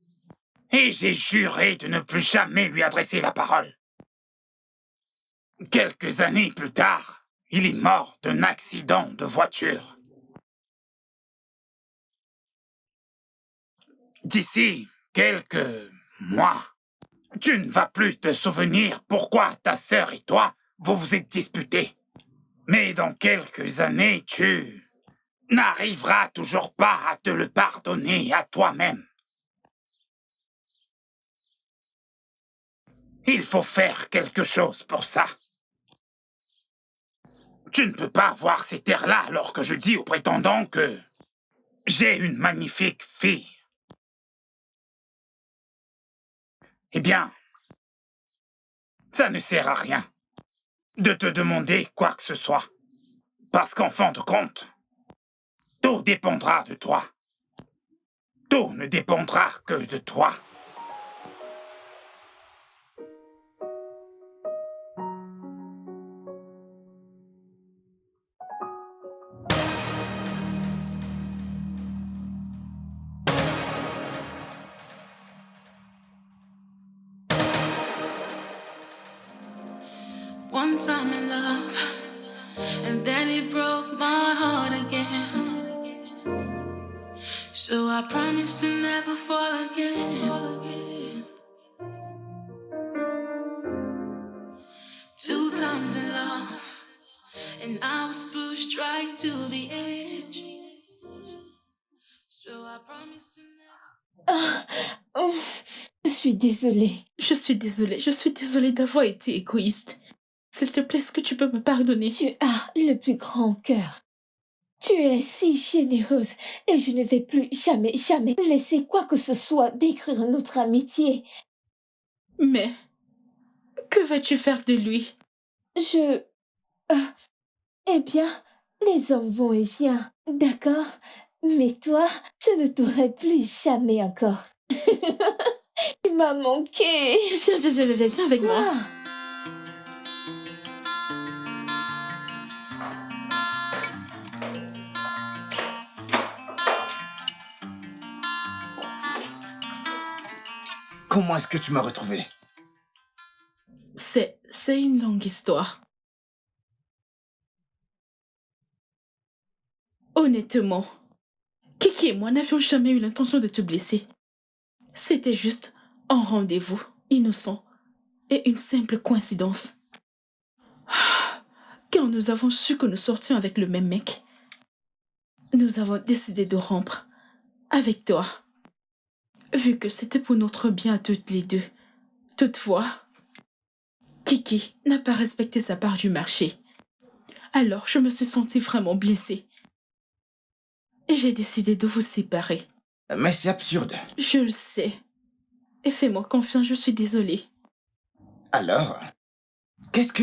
Et j'ai juré de ne plus jamais lui adresser la parole. Quelques années plus tard, il est mort d'un accident de voiture. D'ici quelques mois, tu ne vas plus te souvenir pourquoi ta sœur et toi, vous vous êtes disputés. Mais dans quelques années, tu n'arriveras toujours pas à te le pardonner à toi-même. Il faut faire quelque chose pour ça. Tu ne peux pas avoir ces terres-là alors que je dis aux prétendants que j'ai une magnifique fille. Eh bien, ça ne sert à rien de te demander quoi que ce soit. Parce qu'en fin de compte, tout dépendra de toi. Tout ne dépendra que de toi. One time in love, and then it broke my heart again. So I promised to never fall again. 2 times in love, and I was pushed right to the edge. So I promised to never. Je suis désolée. Je suis désolée d'avoir été égoïste. S'il te plaît, est-ce que tu peux me pardonner? Tu as le plus grand cœur. Tu es si généreuse et je ne vais plus jamais laisser quoi que ce soit détruire notre amitié. Mais, que vas-tu faire de lui? Eh bien, les hommes vont et viennent, d'accord? Mais toi, je ne t'aurai plus jamais encore. Tu m'as manqué. Viens avec moi. Comment est-ce que tu m'as retrouvé? C'est une longue histoire. Honnêtement, Kiki et moi n'avions jamais eu l'intention de te blesser. C'était juste un rendez-vous innocent et une simple coïncidence. Quand nous avons su que nous sortions avec le même mec, nous avons décidé de rompre avec toi, vu que c'était pour notre bien à toutes les deux. Toutefois, Kiki n'a pas respecté sa part du marché. Alors je me suis sentie vraiment blessée. Et j'ai décidé de vous séparer. Mais c'est absurde. Je le sais. Et fais-moi confiance, je suis désolée. Alors, qu'est-ce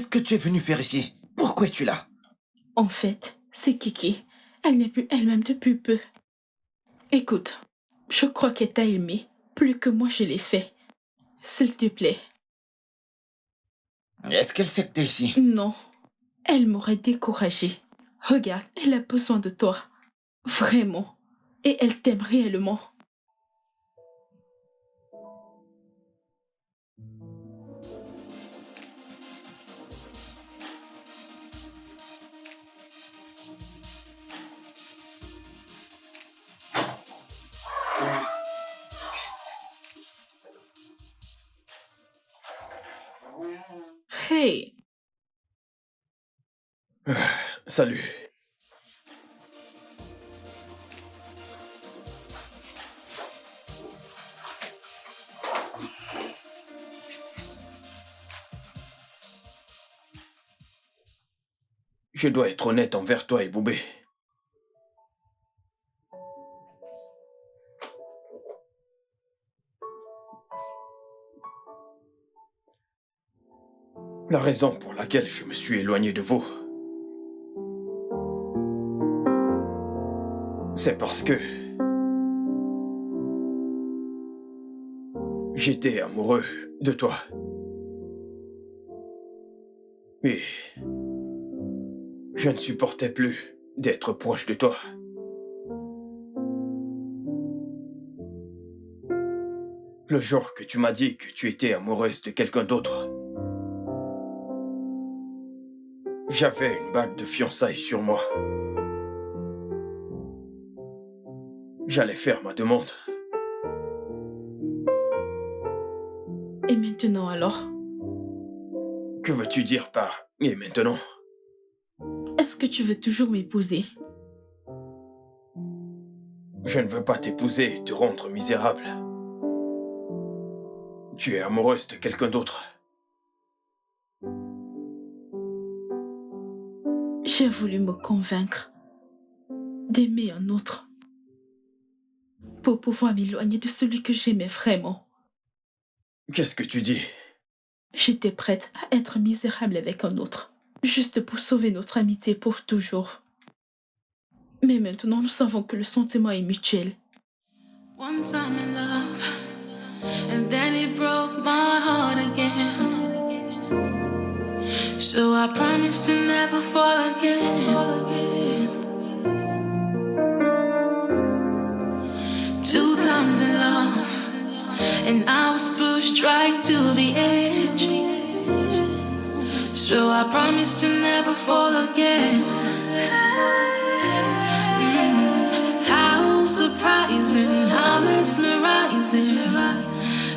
que tu es venu faire ici? Pourquoi es-tu là? En fait, c'est Kiki. Elle n'est plus elle-même depuis peu. Écoute, je crois qu'elle t'a aimé plus que moi je l'ai fait. S'il te plaît. Est-ce qu'elle sait que t'es ici? Non, elle m'aurait découragée. Regarde, elle a besoin de toi. Vraiment. Et elle t'aime réellement. Hey, Salut. Je dois être honnête envers toi et Boubé. La raison pour laquelle je me suis éloigné de vous, c'est parce que j'étais amoureux de toi. Et je ne supportais plus d'être proche de toi. Le jour que tu m'as dit que tu étais amoureuse de quelqu'un d'autre, j'avais une bague de fiançailles sur moi. J'allais faire ma demande. et maintenant alors? Que veux-tu dire par « et maintenant » ? Est-ce que tu veux toujours m'épouser? Je ne veux pas t'épouser et te rendre misérable. Tu es amoureuse de quelqu'un d'autre. J'ai voulu me convaincre d'aimer un autre pour pouvoir m'éloigner de celui que j'aimais vraiment. Qu'est-ce que tu dis ? J'étais prête à être misérable avec un autre, juste pour sauver notre amitié pour toujours. Mais maintenant, nous savons que le sentiment est mutuel. One time in love, and then it broke my heart again. So I promised to never fall again. 2 times in love, and I was pushed right to the edge. So I promised to never fall again. How surprising, how mesmerizing,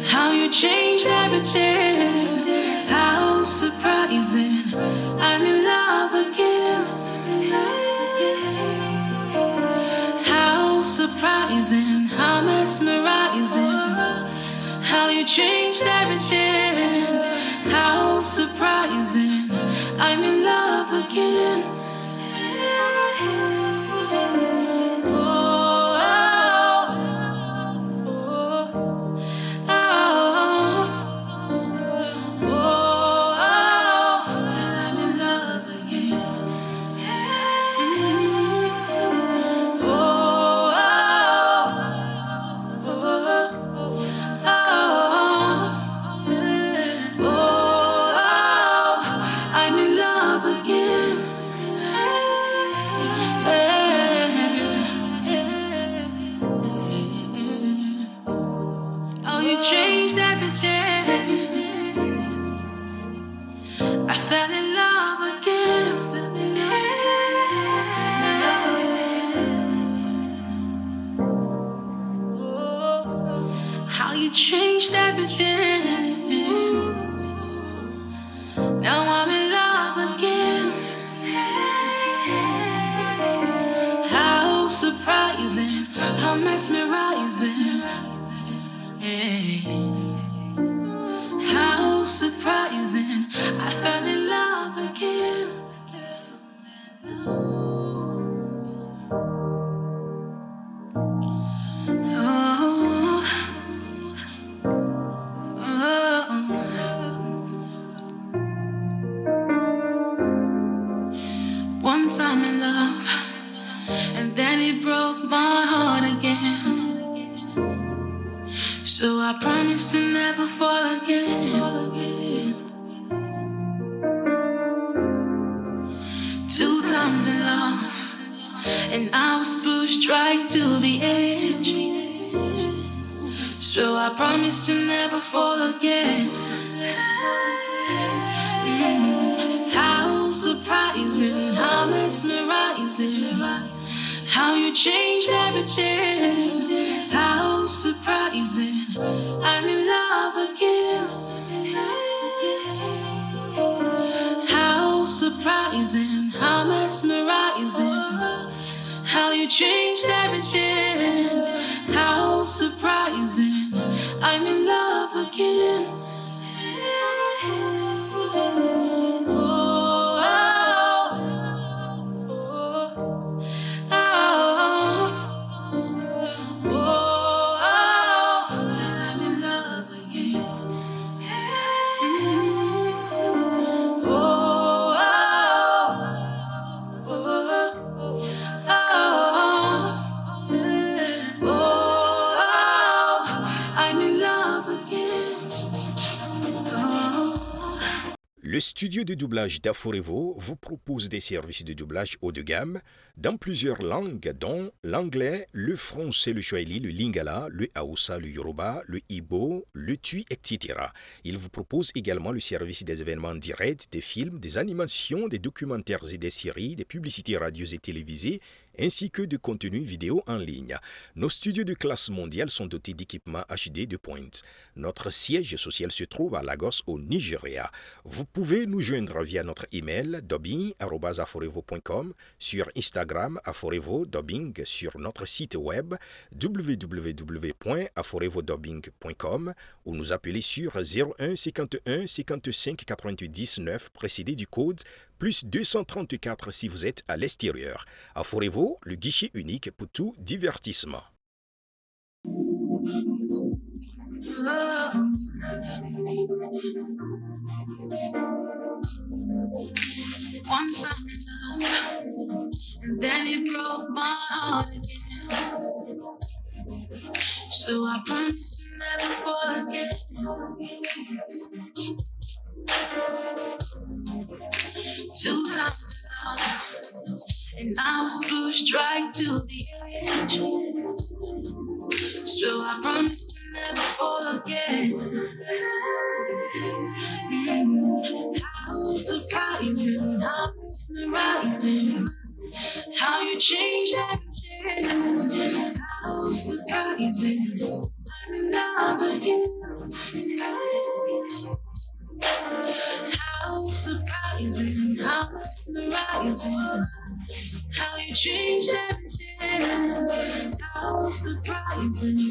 how you changed everything. How surprising, I'm in love again. How surprising, how mesmerizing, how you changed everything. How surprising, I'm in love again. I'm in love again. Oh, you changed everything. I fell in love again. How you changed everything. Now I'm in love again. How surprising, how mesmerizing. How surprising, I fell in love again. Oh, oh, I promise to never fall again. 2 times in love, and I was pushed right to the edge. So I promise to never fall again. How surprising, how mesmerizing, how you changed everything. How surprising, I'm in love again. How surprising, how mesmerizing, how you changed everything. How surprising, I'm in love again. Le studio de doublage d'Aforevo vous propose des services de doublage haut de gamme dans plusieurs langues, dont l'anglais, le français, le swahili, le lingala, le hausa, le yoruba, le igbo, le tui, etc. Il vous propose également le service des événements directs, des films, des animations, des documentaires et des séries, des publicités radios et télévisées, ainsi que de contenus vidéo en ligne. Nos studios de classe mondiale sont dotés d'équipements HD de pointe. Notre siège social se trouve à Lagos, au Nigeria. Vous pouvez nous joindre via notre email dubbing@aforevo.com, sur Instagram Aforevo Dubbing, sur notre site web www.aforevodubbing.com ou nous appeler sur 01 51 55 88 19 précédé du code plus 234 si vous êtes à l'extérieur. Aforevo, le guichet unique pour tout divertissement. One time and then it broke my heart again. So I promise to never fall again. 2 times and I was pushed right to the edge. So I promise to never fall again. How surprising, how mesmerizing, how you changed everything. How surprising, I'm in love again. How surprising, how mesmerizing, how you changed everything. How surprising,